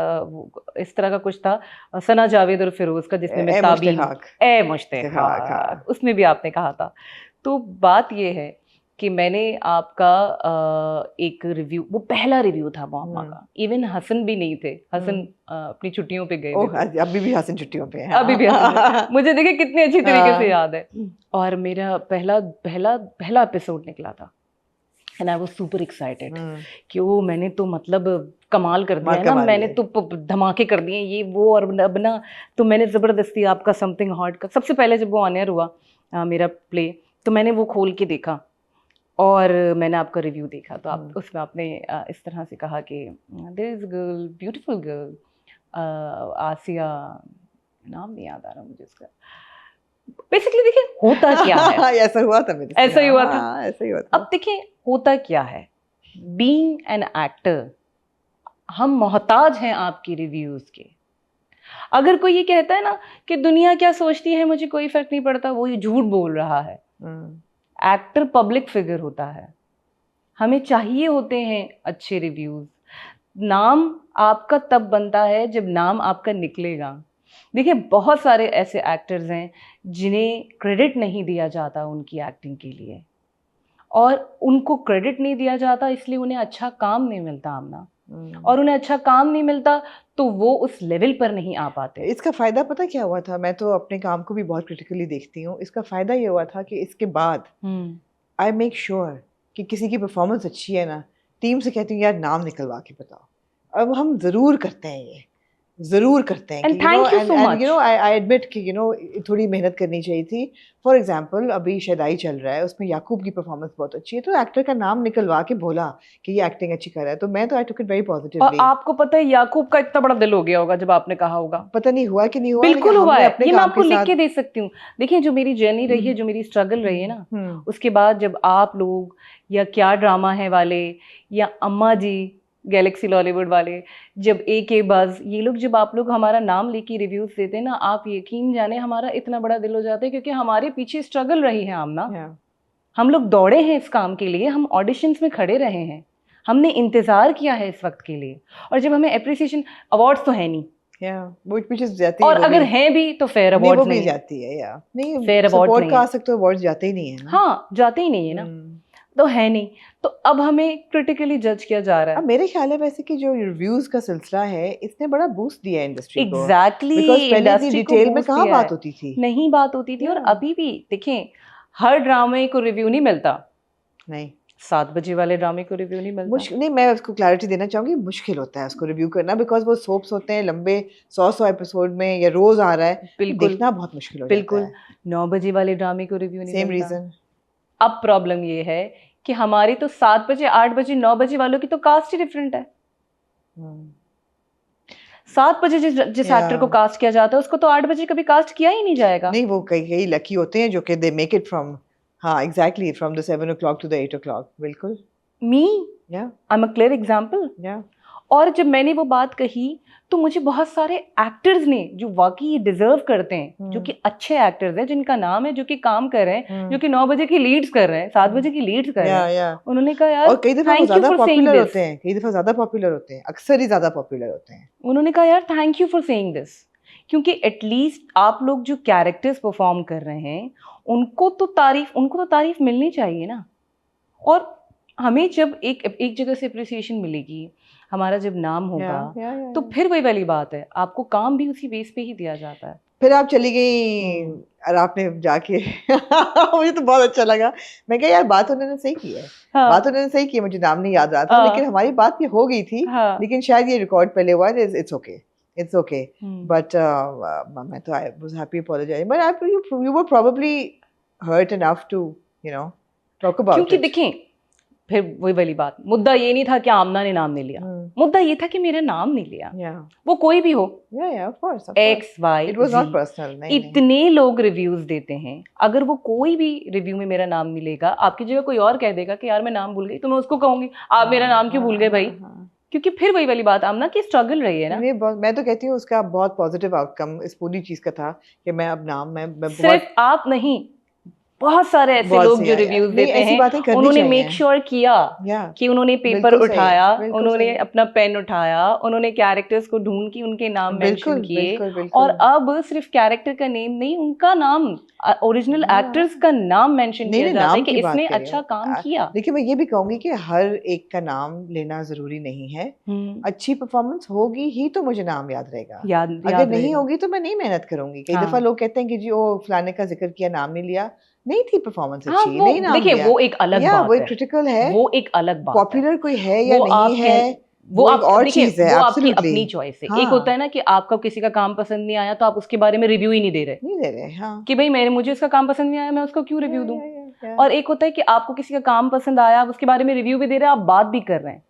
S1: इस तरह का कुछ था, सना जावेद और फिरोज का, जिसमें मैं ताबीन ए मुश्ताक, उसमें भी आपने कहा था। तो बात ये है कि मैंने आपका एक रिव्यू, वो पहला रिव्यू था मोहम्मा का, इवन हसन भी नहीं थे, हसन अपनी छुट्टियों पे गए थे,
S2: अभी भी हसन छुट्टियों पे है,
S1: अभी भी हसन मुझे देखिए कितनी अच्छी तरीके से याद है। और मेरा पहला एपिसोड निकला था, and I was super excited कि वो मैंने तो मतलब कमाल कर दिया है ना, मैंने तो धमाके कर दिए ये वो, और अब ना तो मैंने ज़बरदस्ती आपका समथिंग हॉट का, सबसे पहले जब वो ऑन एयर हुआ मेरा प्ले, तो मैंने वो खोल के देखा और मैंने आपका रिव्यू देखा, तो आप उसमें आपने इस तरह से कहा कि there is girl, beautiful girl, Asiya, नाम नहीं याद आ रहा मुझे उसका। बेसिकली देखिए होता क्या है
S2: ऐसा हुआ था मेरे,
S1: ऐसा ही हुआ था,
S2: ऐसा ही हुआ था।
S1: अब देखिए होता क्या है, बीइंग एन एक्टर, हम मोहताज हैं आपकी रिव्यूज़ के। अगर कोई ये कहता है ना कि दुनिया क्या सोचती है मुझे कोई फ़र्क नहीं पड़ता, वो ये झूठ बोल रहा है। एक्टर पब्लिक फिगर होता है, हमें चाहिए होते हैं अच्छे रिव्यूज़। नाम आपका तब बनता है जब नाम आपका निकलेगा। देखिए बहुत सारे ऐसे एक्टर्स हैं जिन्हें क्रेडिट नहीं दिया जाता उनकी एक्टिंग के लिए, और उनको क्रेडिट नहीं दिया जाता इसलिए उन्हें अच्छा काम नहीं मिलता आमना, और उन्हें अच्छा काम नहीं मिलता तो वो उस लेवल पर नहीं आ पाते।
S2: इसका फ़ायदा पता क्या हुआ था? मैं तो अपने काम को भी बहुत क्रिटिकली देखती हूँ। इसका फ़ायदा ये हुआ था कि इसके बाद आई मेक श्योर कि किसी की परफॉर्मेंस अच्छी है ना, टीम से कहती हूँ यार नाम निकलवा के बताओ। अब हम ज़रूर करते हैं ये, ज़रूर करते हैं।
S1: And thank you so much.
S2: You know I admit कि यू नो थोड़ी मेहनत करनी चाहिए थी। फॉर एग्जांपल अभी शदाई चल रहा है, उसमें याकूब की परफॉर्मेंस बहुत अच्छी है, तो एक्टर का नाम निकलवा के बोला कि ये एक्टिंग अच्छी कर रहा है, तो मैं तो आई टुक इट वेरी
S1: और
S2: पॉजिटिवली।
S1: आपको पता है याकूब का इतना बड़ा दिल हो गया होगा जब आपने कहा होगा।
S2: पता नहीं हुआ कि नहीं हुआ,
S1: बिल्कुल
S2: लेकिन
S1: हुआ
S2: हमने
S1: है,
S2: अपने
S1: ये मैं
S2: काम
S1: आपको
S2: के
S1: लिख
S2: साथ
S1: के दे सकती हूँ। देखिए जो मेरी जर्नी रही है, जो मेरी स्ट्रगल रही है ना, उसके बाद जब आप लोग या क्या ड्रामा है वाले या अम्मा जी गैलेक्सी लॉलीवुड वाले, जब ए बज़, ये लोग जब आप लोग हमारा नाम लेके रिव्यूज देते हैं ना, आप यकीन जाने हमारा इतना बड़ा दिल हो जाता है, क्योंकि हमारे पीछे स्ट्रगल रही है आमना। हम लोग दौड़े हैं इस काम के लिए, हम ऑडिशंस में खड़े रहे हैं, हमने इंतजार किया है इस वक्त के लिए, और जब हमें अप्रिसिएशन, अवार्ड्स तो है नहीं,
S2: और
S1: अगर हैं भी तो फेयर अवार्ड्स नहीं
S2: जाती है, या नहीं
S1: फेयर अवार्ड
S2: सपोर्ट का आ सकते हो, अवार्ड्स जाते ही नहीं है ना।
S1: हाँ जाते ही नहीं है ना, तो है नहीं, तो अब हमें क्रिटिकली जज किया जा रहा है।
S2: अब मेरे ख्याल है वैसे कि जो रिव्यूज का सिलसिला है इसने बड़ा बूस्ट दिया है इंडस्ट्री को।
S1: एग्जैक्टली,
S2: बिकॉज़ पहले इतनी डिटेल में कहाँ बात होती थी,
S1: नहीं बात होती थी। और अभी भी देखें, हर ड्रामे को रिव्यू नहीं मिलता,
S2: नहीं
S1: 7 बजे वाले ड्रामे को रिव्यू नहीं मिलता।
S2: मुश्किल नहीं, मैं उसको क्लैरिटी देना चाहूँगी, मुश्किल होता है उसको रिव्यू करना, बिकॉज वो सोप्स होते हैं लंबे 100 एपिसोड में, या रोज आ रहा है,
S1: बिल्कुल
S2: देखना बहुत मुश्किल हो
S1: बिल्कुल
S2: जाता है।
S1: 9 बजे वाले ड्रामे को रिव्यू नहीं
S2: सेम
S1: मिलता।
S2: रीजन।
S1: अब प्रॉब्लम ये है कि हमारी तो 7 बजे 8 बजे 9 बजे वालों की तो कास्ट ही डिफरेंट है। 7 बजे जिस एक्टर को कास्ट किया जाता है उसको तो 8 बजे कभी कास्ट किया ही नहीं जाएगा।
S2: नहीं, वो कई लकी होते हैं जो कि दे मेक इट फ्रॉम, हाँ exactly, from the 7 o'clock to the 8 o'clock। बिल्कुल,
S1: मी
S2: या
S1: I am a clear example.
S2: या
S1: और जब मैंने वो बात कही तो मुझे बहुत सारे एक्टर्स ने जो वाकई डिजर्व करते हैं, जो कि अच्छे एक्टर्स हैं, जिनका नाम है, जो कि काम कर रहे हैं, जो कि 9 बजे की लीड्स कर रहे हैं, 7 बजे की लीड्स कर रहे हैं, उन्होंने कहा यार,
S2: और कई दफा वो ज्यादा पॉपुलर होते हैं, अक्सर ही ज्यादा पॉपुलर होते हैं।
S1: उन्होंने कहा यार thank you for saying this, क्योंकि एटलीस्ट आप लोग जो कैरेक्टर्स परफॉर्म कर रहे हैं उनको तो तारीफ मिलनी चाहिए ना। और हमें जब एक जगह से अप्रिसिएशन मिलेगी, हमारा जब नाम होगा, तो फिर वही वाली बात है, आपको काम भी उसी बेस पे ही दिया जाता है।
S2: फिर आप चली गई और आपने जाके मुझे तो बहुत अच्छा लगा, मैं कहा यार बात उन्होंने सही की है, बात उन्होंने सही की है, मुझे नाम नहीं याद रहा था, लेकिन हमारी बात ये हो गई थी, लेकिन शायद ये रिकॉर्ड पहले हुआ है, इट्स ओके, बट मैं तो I was happy apologising, but you were probably hurt enough to you know talk about it.
S1: क्योंकि देखें, फिर वही वाली बात, मुद्दा ये नहीं था कि आमना ने नाम नहीं लिया, मुद्दा ये था कि मेरा नाम नहीं लिया। वो कोई भी हो, एक्स वाई, इतने लोग रिव्यूज देते हैं, अगर वो कोई भी रिव्यू में मेरा नाम नहीं लेगा, आपकी जगह कोई और कह देगा कि यार मैं नाम भूल गई, तो मैं उसको कहूंगी आप मेरा नाम क्यों भूल गए भाई। क्योंकि फिर वही वाली बात आमना की स्ट्रगल रही है ना।
S2: मैं तो कहती हूँ उसका बहुत पॉजिटिव आउटकम इस पूरी चीज का था कि मैं अब नाम मैं
S1: सिर्फ आप नहीं, बहुत सारे ऐसे लोग जो रिव्यूज देते हैं, उन्होंने मेक श्योर किया कि उन्होंने पेपर उठाया, उन्होंने अपना पेन उठाया, उन्होंने कैरेक्टर्स को ढूंढ के उनके नाम मेंशन किए, और अब सिर्फ कैरेक्टर का नेम नहीं, उनका नाम, ओरिजिनल एक्टर्स का नाम मेंशन किया जाता है कि इसने अच्छा काम किया।
S2: देखिए मैं ये भी कहूंगी कि हर एक का नाम लेना जरूरी नहीं है, अच्छी परफॉर्मेंस होगी ही तो मुझे नाम याद रहेगा, अगर नहीं होगी तो मैं नहीं मेहनत करूंगी। कई दफा लोग कहते हैं कि जी वो फलाने का जिक्र किया, नाम नहीं लिया, नहीं थी परफॉर्मेंस अच्छी, नहीं नाम
S1: देखिए वो एक अलग बात है,
S2: वो एक क्रिटिकल है,
S1: वो एक अलग बात है,
S2: पॉपुलर कोई है या नहीं है
S1: वो आप
S2: और चीज है,
S1: वो आपकी अपनी चॉइस है। एक होता है ना कि आपका किसी का काम पसंद नहीं आया तो आप उसके बारे में रिव्यू ही नहीं दे रहे,
S2: हाँ,
S1: कि भाई मुझे उसका काम पसंद नहीं आया, मैं उसको क्यों रिव्यू दूं। और एक होता है कि आपको किसी का काम पसंद आया, आप उसके बारे में रिव्यू भी दे रहे हैं, आप बात भी कर रहे हैं,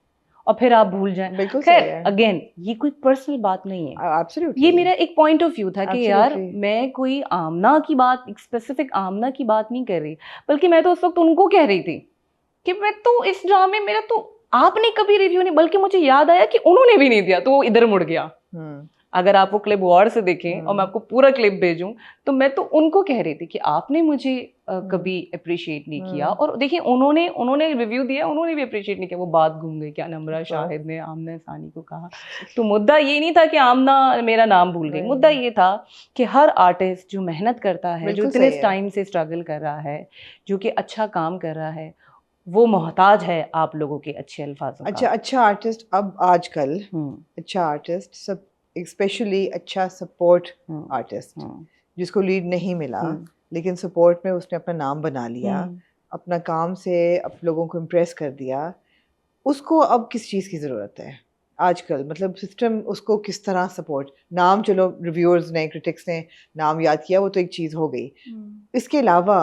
S1: और फिर आप भूल जाएं। खैर अगेन ये कोई पर्सनल बात नहीं है, ये मेरा एक पॉइंट ऑफ व्यू था कि यार मैं कोई आमना की बात, एक स्पेसिफिक आमना की बात नहीं कर रही, बल्कि मैं तो उस वक्त उनको कह रही थी कि मैं तो इस ड्रामे, मेरा तो आपने कभी रिव्यू नहीं, बल्कि मुझे याद आया कि उन्होंने भी नहीं दिया, तो वो इधर मुड़ गया। अगर आप वो क्लिप गौर से देखें और मैं आपको पूरा क्लिप भेजूं, तो मैं तो उनको कह रही थी कि आपने मुझे कभी अप्रिशिएट नहीं किया। और देखिए उन्होंने रिव्यू दिया, उन्होंने भी अप्रिशिएट नहीं किया। वो बात घूम गई, क्या नम्रा शाहिद ने आमना सानी को कहा। तो मुद्दा ये नहीं था कि आमना मेरा नाम भूल गई, मुद्दा ये था कि हर आर्टिस्ट जो मेहनत करता है, जो इतने टाइम से स्ट्रगल कर रहा है, जो कि अच्छा काम कर रहा है, वो मोहताज है आप लोगों के अच्छे अल्फाजों का।
S2: अच्छा आर्टिस्ट अब आजकल अच्छा आर्टिस्ट सब, स्पेशली अच्छा सपोर्ट आर्टिस्ट जिसको लीड नहीं मिला लेकिन सपोर्ट में उसने अपना नाम बना लिया, अपना काम से अब लोगों को इम्प्रेस कर दिया, उसको अब किस चीज़ की ज़रूरत है आजकल? मतलब सिस्टम उसको किस तरह सपोर्ट, नाम चलो रिव्यूअर्स ने क्रिटिक्स ने नाम याद किया, वो तो एक चीज़ हो गई। इसके अलावा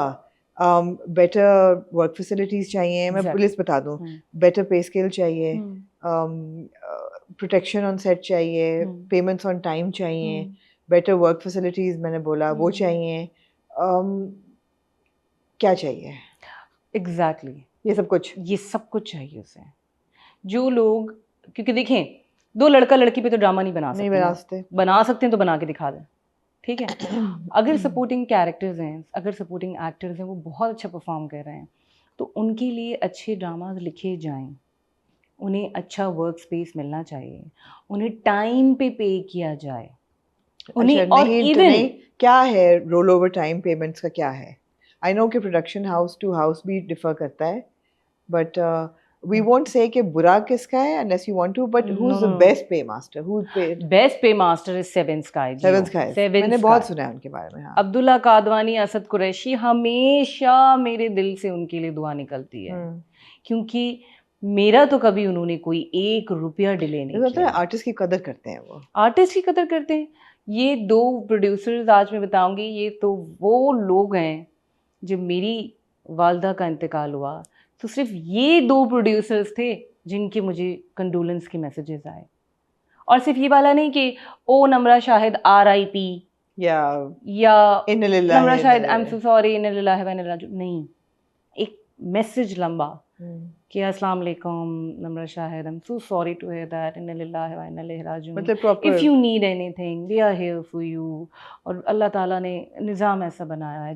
S2: बेटर वर्क फैसिलिटीज़ चाहिए, मैं पुलिस बता दूं, बेटर पे स्केल चाहिए, प्रोटेक्शन ऑन सेट चाहिए, पेमेंट्स ऑन टाइम चाहिए, बेटर वर्क फैसिलिटीज़ मैंने बोला वो चाहिए, क्या चाहिए?
S1: एग्जैक्टली
S2: ये सब कुछ
S1: चाहिए उसे। जो लोग, क्योंकि देखें, दो लड़का लड़की पे तो ड्रामा नहीं बना सकते हैं तो बना के दिखा दें, ठीक है। अगर सपोर्टिंग कैरेक्टर्स हैं, अगर सपोर्टिंग एक्टर्स हैं, वो बहुत अच्छा परफॉर्म कर रहे हैं, तो उनके लिए अच्छे ड्रामाज लिखे जाएं, उन्हें अच्छा वर्क स्पेस मिलना चाहिए, उन्हें टाइम पे किया जाए, उन्हें।
S2: अच्छा,
S1: और
S2: नहीं, क्या है रोल ओवर टाइम पेमेंट्स का क्या है? आई नो कि प्रोडक्शन हाउस टू हाउस भी डिफर करता है, बट we won't say कि बुरा किसका है unless you want to, but who's the best paymaster? Who's paid?
S1: Best paymaster is Seven Sky.
S2: मैंने बहुत सुना है उनके बारे में। हाँ।
S1: अब्दुल्ला कादवानी, असद कुरैशी, हमेशा मेरे दिल से उनके लिए दुआ निकलती है, क्योंकि मेरा तो कभी उन्होंने कोई 1 रुपया डिले नहीं किया।
S2: आर्टिस्ट की कदर करते हैं, वो
S1: आर्टिस्ट की कदर करते हैं। ये 2 प्रोड्यूसर्स आज मैं बताऊंगी, ये तो वो लोग हैं, जब मेरी वालदा का इंतकाल हुआ तो सिर्फ ये 2 प्रोड्यूसर्स थे जिनके मुझे कंडोलेंस के मैसेजेस आए। और सिर्फ ये वाला नहीं कि ओ नम्रा शाहिद RIP या Namra Shahid I am so sorry, इन्ना लिल्लाहि व इन्ना इलैहि राजिऊन, नहीं, एक मैसेज लंबा कि अस्सलाम वालेकुम Namra Shahid, I am so sorry to hear that, इन्ना लिल्लाहि व इन्ना इलैहि राजिऊन, if you need anything we are here for you. और अल्लाह ताला ने निज़ाम ऐसा बनाया है,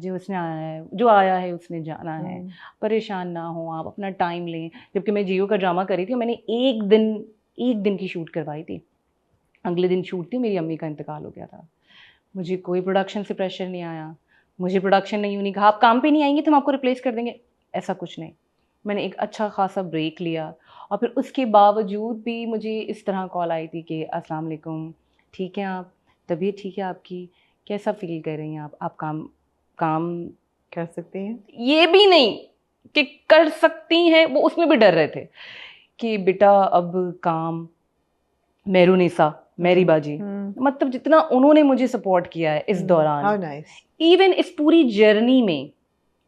S1: जो आया है उसने जाना है, परेशान ना हो आप, अपना टाइम लें। जबकि मैं जियो का ड्रामा कर रही थी, मैंने एक दिन की शूट करवाई थी, अगले दिन शूट थी, मेरी अम्मी का इंतकाल हो गया था। मुझे कोई प्रोडक्शन से प्रेशर नहीं आया, मुझे प्रोडक्शन ने यूँ नहीं कहा आप काम पे नहीं आएंगे तो हम आपको रिप्लेस कर देंगे, ऐसा कुछ नहीं। मैंने एक अच्छा खासा ब्रेक लिया, और फिर उसके बावजूद भी मुझे इस तरह कॉल आई थी कि अस्सलाम वालेकुम, ठीक है आप, तबीयत ठीक है आपकी, कैसा फील कर रही हैं आप काम
S2: कर सकती हैं?
S1: ये भी नहीं कि कर सकती हैं, वो उसमें भी डर रहे थे कि बेटा अब काम, मेहरुनिसा, मेरी बाजी, मतलब जितना उन्होंने मुझे सपोर्ट किया है इस दौरान, इवन इस पूरी जर्नी में,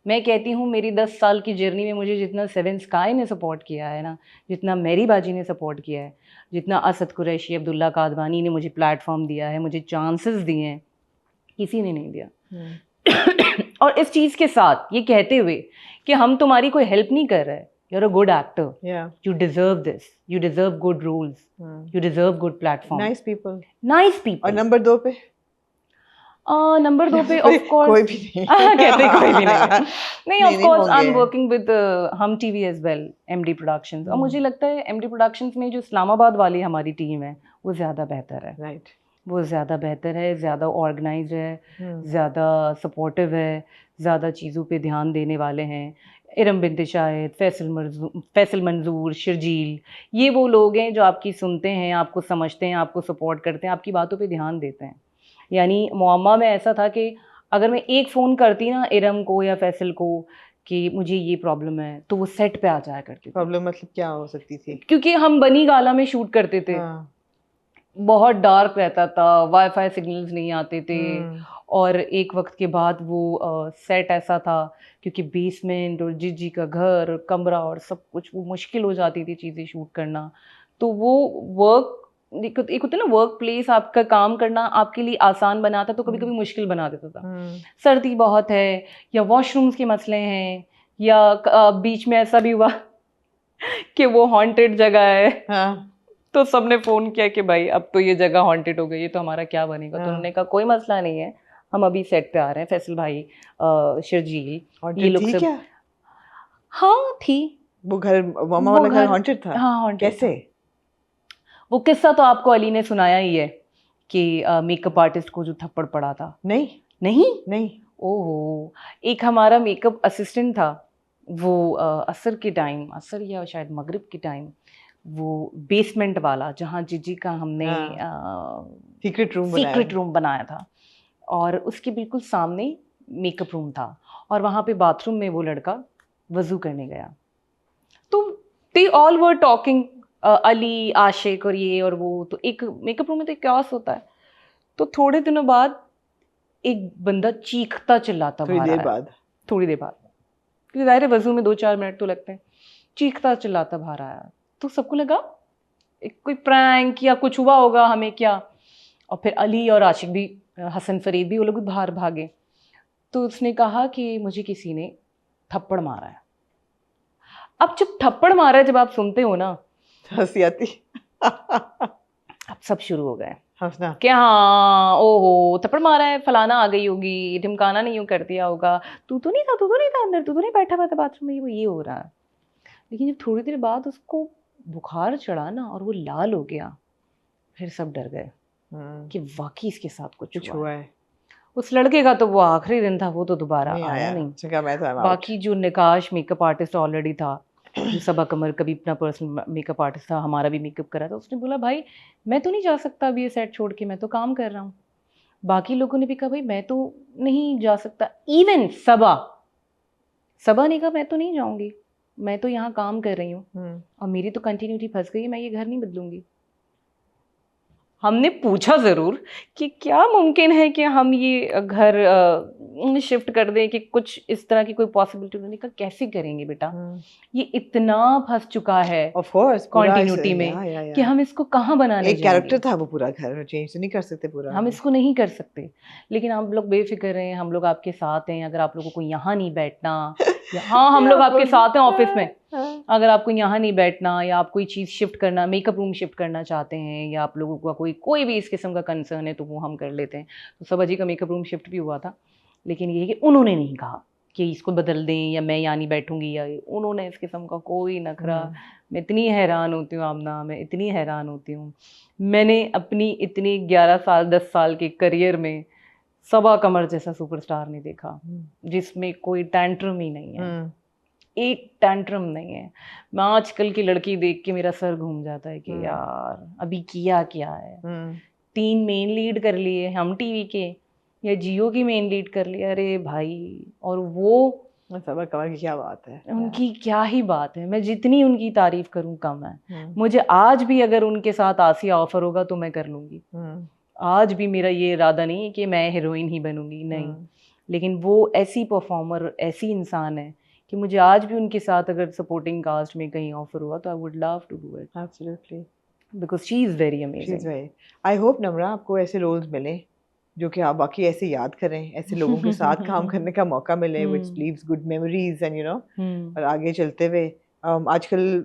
S1: मैं कहती हूँ मेरी 10 साल की जर्नी में मुझे जितना सेवन स्काई ने सपोर्ट किया है ना, जितना मेरी बाजी ने सपोर्ट किया है, जितना असद कुरैशी, अब्दुल्ला कादवानी ने मुझे प्लेटफॉर्म दिया है, मुझे चांसेस दिए हैं, किसी ने नहीं दिया। और इस चीज़ के साथ ये कहते हुए कि हम तुम्हारी कोई हेल्प नहीं कर रहे, you're a good actor, you deserve this, you deserve good roles, you deserve good platform,
S2: nice people।
S1: और
S2: नंबर 2 पे
S1: ऑफ कोर्स
S2: कोई भी नहीं
S1: कहते कोई भी नहीं of course I am working with Hum TV as well, MD productions. और मुझे लगता है MD प्रोडक्शंस में जो इस्लामाबाद वाली हमारी टीम है वो ज़्यादा बेहतर है,
S2: राइट,
S1: वो ज़्यादा बेहतर है, ज़्यादा ऑर्गेनाइज्ड है, ज़्यादा सपोर्टिव है, ज़्यादा चीज़ों पे ध्यान देने वाले हैं। इरम बिन्त शाहिद, फैसल मंजूर, शर्जील, ये वो लोग हैं जो आपकी सुनते हैं, आपको समझते हैं, आपको सपोर्ट करते हैं, आपकी बातों पे ध्यान देते हैं। यानी मुअम्मा में ऐसा था कि अगर मैं एक फ़ोन करती ना इरम को या फैसल को कि मुझे ये प्रॉब्लम है, तो वो सेट पे आ जाया करती।
S2: प्रॉब्लम मतलब क्या हो सकती थी?
S1: क्योंकि हम बनी गाला में शूट करते थे, बहुत डार्क रहता था, वाईफाई सिग्नल्स नहीं आते थे, और एक वक्त के बाद वो सेट ऐसा था क्योंकि बेसमेंट और जीजी का घर और कमरा और सब कुछ, वो मुश्किल हो जाती थी चीज़ें शूट करना। तो वो वर्क, एक होता है ना वर्क प्लेस, आपका काम करना आपके लिए आसान बनाता तो कभी कभी मुश्किल बना देता था। सर्दी बहुत है, या वॉशरूम्स के मसले हैं, या बीच में ऐसा भी हुआ कि वो हॉन्टेड जगह है।
S2: हाँ
S1: तो सबने फोन किया कि भाई अब तो ये जगह हॉन्टेड हो गई है, तो हमारा क्या बनेगा। तो
S2: हाँ।
S1: उन्होंने कहा कोई मसला नहीं है, हम अभी सेट पे आ रहे हैं, फैसल भाई, शर्जील,
S2: Haunted
S1: ये लोग
S2: थी
S1: सब।
S2: क्या?
S1: हाँ थी।
S2: वो घर मामा
S1: वो
S2: वाला घर
S1: घर,
S2: हॉन्टेड था?
S1: हाँ haunted
S2: कैसे?
S1: था। वो किस्सा तो आपको अली ने सुनाया ही है कि मेकअप आर्टिस्ट को जो थप्पड़ पड़ा था।
S2: नहीं
S1: नहीं?
S2: नहीं।
S1: ओहो, एक हमारा मेकअप असिस्टेंट था, वो असर के टाइम, असर या शायद मगरिब के टाइम, वो बेसमेंट वाला जहाँ जीजी का हमने
S2: सीक्रेट रूम बनाया।
S1: सीक्रेट रूम बनाया था, और उसके बिल्कुल सामने मेकअप रूम था, और वहाँ पे बाथरूम में वो लड़का वजू करने गया। तो they all were talking, Ali, Ashiq और ये और वो। तो एक मेकअप रूम में तो क्यास होता है। तो थोड़े दिनों बाद एक बंदा चीखता चिल्लाता
S2: थोड़ी
S1: बाहर
S2: देर
S1: आया।
S2: बाद?
S1: थोड़ी देर बाद, क्योंकि ज़ाहिर है वजू में 2-4 मिनट तो लगते हैं। चीखता चिल्लाता बाहर आया, तो सबको लगा एक कोई प्रैंक या कुछ हुआ होगा, हमें क्या। और फिर अली और आशिक भी, हसन फरीद भी, वो लोग भी बाहर भागे। तो उसने कहा कि मुझे किसी ने थप्पड़ मारा है। अब जब थप्पड़ मारा है, जब आप सुनते हो ना,
S2: हंसी आती।
S1: अब सब शुरू हो गए
S2: हंसना।
S1: कि हाँ ओहो थप्पड़ मारा है, फलाना आ गई होगी, ढिमकाना नहीं यूँ कर दिया होगा, तू तो नहीं था, तू तो नहीं था अंदर, तू तो नहीं बैठा हुआ था बाथरूम में, ये हो रहा है। लेकिन जब थोड़ी देर बाद उसको बुखार चढ़ा ना और वो लाल हो गया, फिर सब डर गए कि वाकई इसके साथ कुछ हुआ है। उस लड़के का तो वो आखिरी दिन था, वो तो दोबारा आया नहीं।
S2: उसने कहा मैं तो I'm out।
S1: बाकी जो निकाश मेकअप आर्टिस्ट ऑलरेडी था, जो सबा कमर कभी अपना पर्सनल मेकअप आर्टिस्ट था, हमारा भी मेकअप करा था, उसने बोला भाई मैं तो नहीं जा सकता अभी ये सेट छोड़ के, मैं तो काम कर रहा हूँ। बाकी लोगों ने भी कहा भाई मैं तो नहीं जा सकता। इवन सबा ने कहा मैं तो नहीं जाऊंगी, मैं तो यहाँ काम कर रही हूँ और मेरी तो कंटिन्यूटी फंस गई है, मैं ये घर नहीं बदलूंगी। हमने पूछा ज़रूर कि क्या मुमकिन है कि हम ये घर शिफ्ट कर दें, कि कुछ इस तरह की कोई पॉसिबिलिटी। उन्होंने कहा कैसे करेंगे बेटा, ये इतना फंस चुका है
S2: ऑफ कोर्स
S1: कॉन्टिन्यूटी में कि हम इसको कहाँ बनाने
S2: एक कैरेक्टर था वो, पूरा घर चेंज तो नहीं कर सकते पूरा,
S1: हम इसको नहीं कर सकते। लेकिन आप लोग बेफिक्र हैं, हम लोग आपके साथ हैं। अगर आप लोगों को यहाँ नहीं बैठना, हाँ हम लोग आपके साथ हैं ऑफिस में, अगर आपको यहाँ नहीं बैठना या आप कोई चीज़ शिफ्ट करना, मेकअप रूम शिफ्ट करना चाहते हैं, या आप लोगों का कोई भी इस किस्म का कंसर्न है, तो वो हम कर लेते हैं। तो सबा जी का मेकअप रूम शिफ्ट भी हुआ था, लेकिन ये है कि उन्होंने नहीं कहा कि इसको बदल दें या मैं यहाँ नहीं बैठूंगी, या उन्होंने इस किस्म का कोई नखरा। मैं इतनी हैरान होती हूँ आमना, मैं इतनी हैरान होती हूँ। मैंने अपनी इतनी 11 साल 10 साल के करियर में सबा कमर जैसा सुपरस्टार नहीं देखा, जिसमें कोई टैंट्रम ही नहीं है, एक टैंट्रम नहीं है। मैं आजकल की लड़की देख के मेरा सर घूम जाता है कि यार अभी किया क्या है। 3 मेन लीड कर लिए हम टीवी के, या जियो की मेन लीड कर लिया, अरे भाई। और वो
S2: सबा कमर की क्या बात है,
S1: उनकी क्या ही बात है, मैं जितनी उनकी तारीफ करूं कम है। मुझे आज भी अगर उनके साथ आसिया ऑफर होगा तो मैं कर लूंगी। आज भी मेरा ये इरादा नहीं है कि मैं हीरोइन ही बनूंगी, नहीं। लेकिन वो ऐसी परफॉर्मर, ऐसी इंसान है कि मुझे आज भी उनके साथ अगर सपोर्टिंग कास्ट में कहीं ऑफर हुआ तो I would love to do it,
S2: absolutely,
S1: because she is very amazing.
S2: I hope Namra आपको ऐसे रोल्स मिले जो कि आप बाकी ऐसे याद करें, ऐसे लोगों के साथ काम करने का मौका मिले, which leaves good memories and और आगे चलते हुए आजकल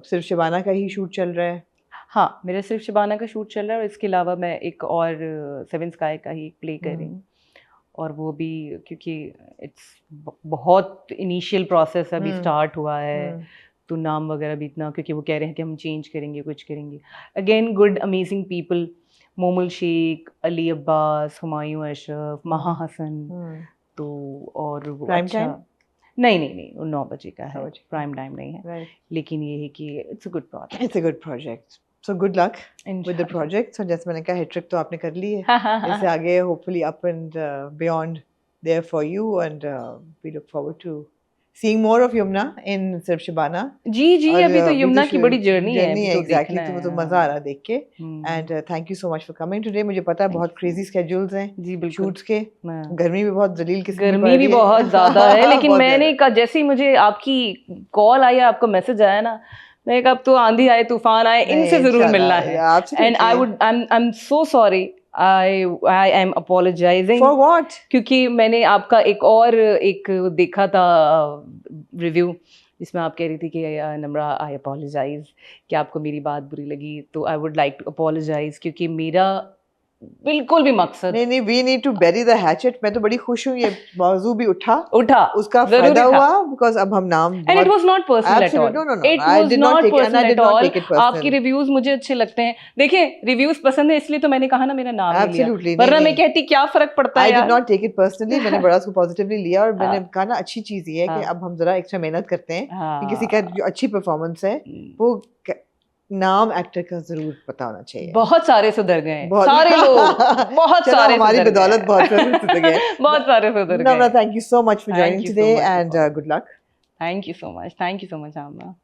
S2: सिर्फ शबाना का ही शूट चल रहा है।
S1: हाँ, मेरा सिर्फ शबाना का शूट चल रहा है, और इसके अलावा मैं एक और 7 स्काई का ही प्ले कर रही हूँ, और वो भी क्योंकि इट्स बहुत इनिशियल प्रोसेस अभी स्टार्ट हुआ है, तो नाम वगैरह भी इतना, क्योंकि वो कह रहे हैं कि हम चेंज करेंगे, कुछ करेंगे। Again good amazing people, Momal Sheikh, Ali Abbas, Humayun Ashraf, Maha Hasan, तो और वो अच्छा नहीं 9 बजे का है, प्राइम टाइम नहीं है, लेकिन ये है कि it's a good project,
S2: it's a good project. So good luck with the project. So जैसे मैंने कहा, हैट्रिक तो आपने कर ली है, इससे आगे hopefully up and beyond there for you, and we look forward to seeing more of Yumna in सिर्फ शबाना।
S1: जी अभी तो यमुना की बड़ी जर्नी है, अभी तो
S2: एग्जैक्टली, तो मजा आ रहा देख के। And thank you so much for coming today. मुझे पता है बहुत क्रेजी स्केड्यूल्स हैं जी, बिल्कुल, शूट्स के, गर्मी भी बहुत जलील किस्म की,
S1: गर्मी भी बहुत ज्यादा है। लेकिन मैंने कहा, जैसे ही मुझे आपकी कॉल आई, आपका मैसेज आया ना, मैं कहा अब तो आंधी आए तूफान आए, इनसे जरूर मिलना है। And I am so sorry, I am apologizing
S2: for what?
S1: क्योंकि मैंने आपका एक देखा था रिव्यू, जिसमें आप कह रही थी कि नम्रा आई अपोलोजाइज कि आपको मेरी बात बुरी लगी, तो I would like to apologise क्योंकि मेरा बिल्कुल भी मकसद
S2: नहीं, we need to bury the hatchet। मैं तो बड़ी खुश हूँ ये मौजू भी उठा, उसका
S1: जरूरी
S2: फायदा
S1: था।
S2: हुआ, बिकॉज अब हम नाम
S1: And it was not personal at all.
S2: Absolutely, no,
S1: It
S2: I
S1: was
S2: did not
S1: not
S2: take it, and
S1: personal
S2: I did
S1: at
S2: not
S1: all.
S2: take it personal.
S1: आपकी रिव्यूज मुझे अच्छे लगते हैं। देखें, रिव्यूज पसंद है इसलिए तो मैंने कहा ना मेरा नाम नहीं लिया,
S2: Absolutely,
S1: वरना
S2: नहीं,
S1: मैं
S2: नहीं।
S1: कहती क्या फरक पड़ता
S2: I
S1: है
S2: did
S1: यार।
S2: not take it personally। मैंने बड़ा उसको पॉजिटिवली लिया और मैंने
S1: हाँ।
S2: कहा ना अच्छी चीज ये है कि
S1: हाँ।
S2: अब हम जरा एक्स्ट्रा मेहनत करते हैं कि किसी का
S1: हाँ।
S2: जो अच्छी परफॉर्मेंस है वो नाम एक्टर का जरूर पता होना चाहिए।
S1: बहुत सारे सुधर गए हैं,
S2: बहुत-
S1: सारे लोग बहुत
S2: चलो,
S1: सारे
S2: हमारी
S1: सुधर
S2: बदौलत
S1: गए।
S2: बहुत सारे सुधर गए।
S1: बहुत सारे सुधर
S2: Namra,
S1: गए।
S2: thank you so much for
S1: Thank
S2: joining
S1: you so
S2: today
S1: much,
S2: and
S1: Paul.
S2: good luck.
S1: Thank you so much, Amna।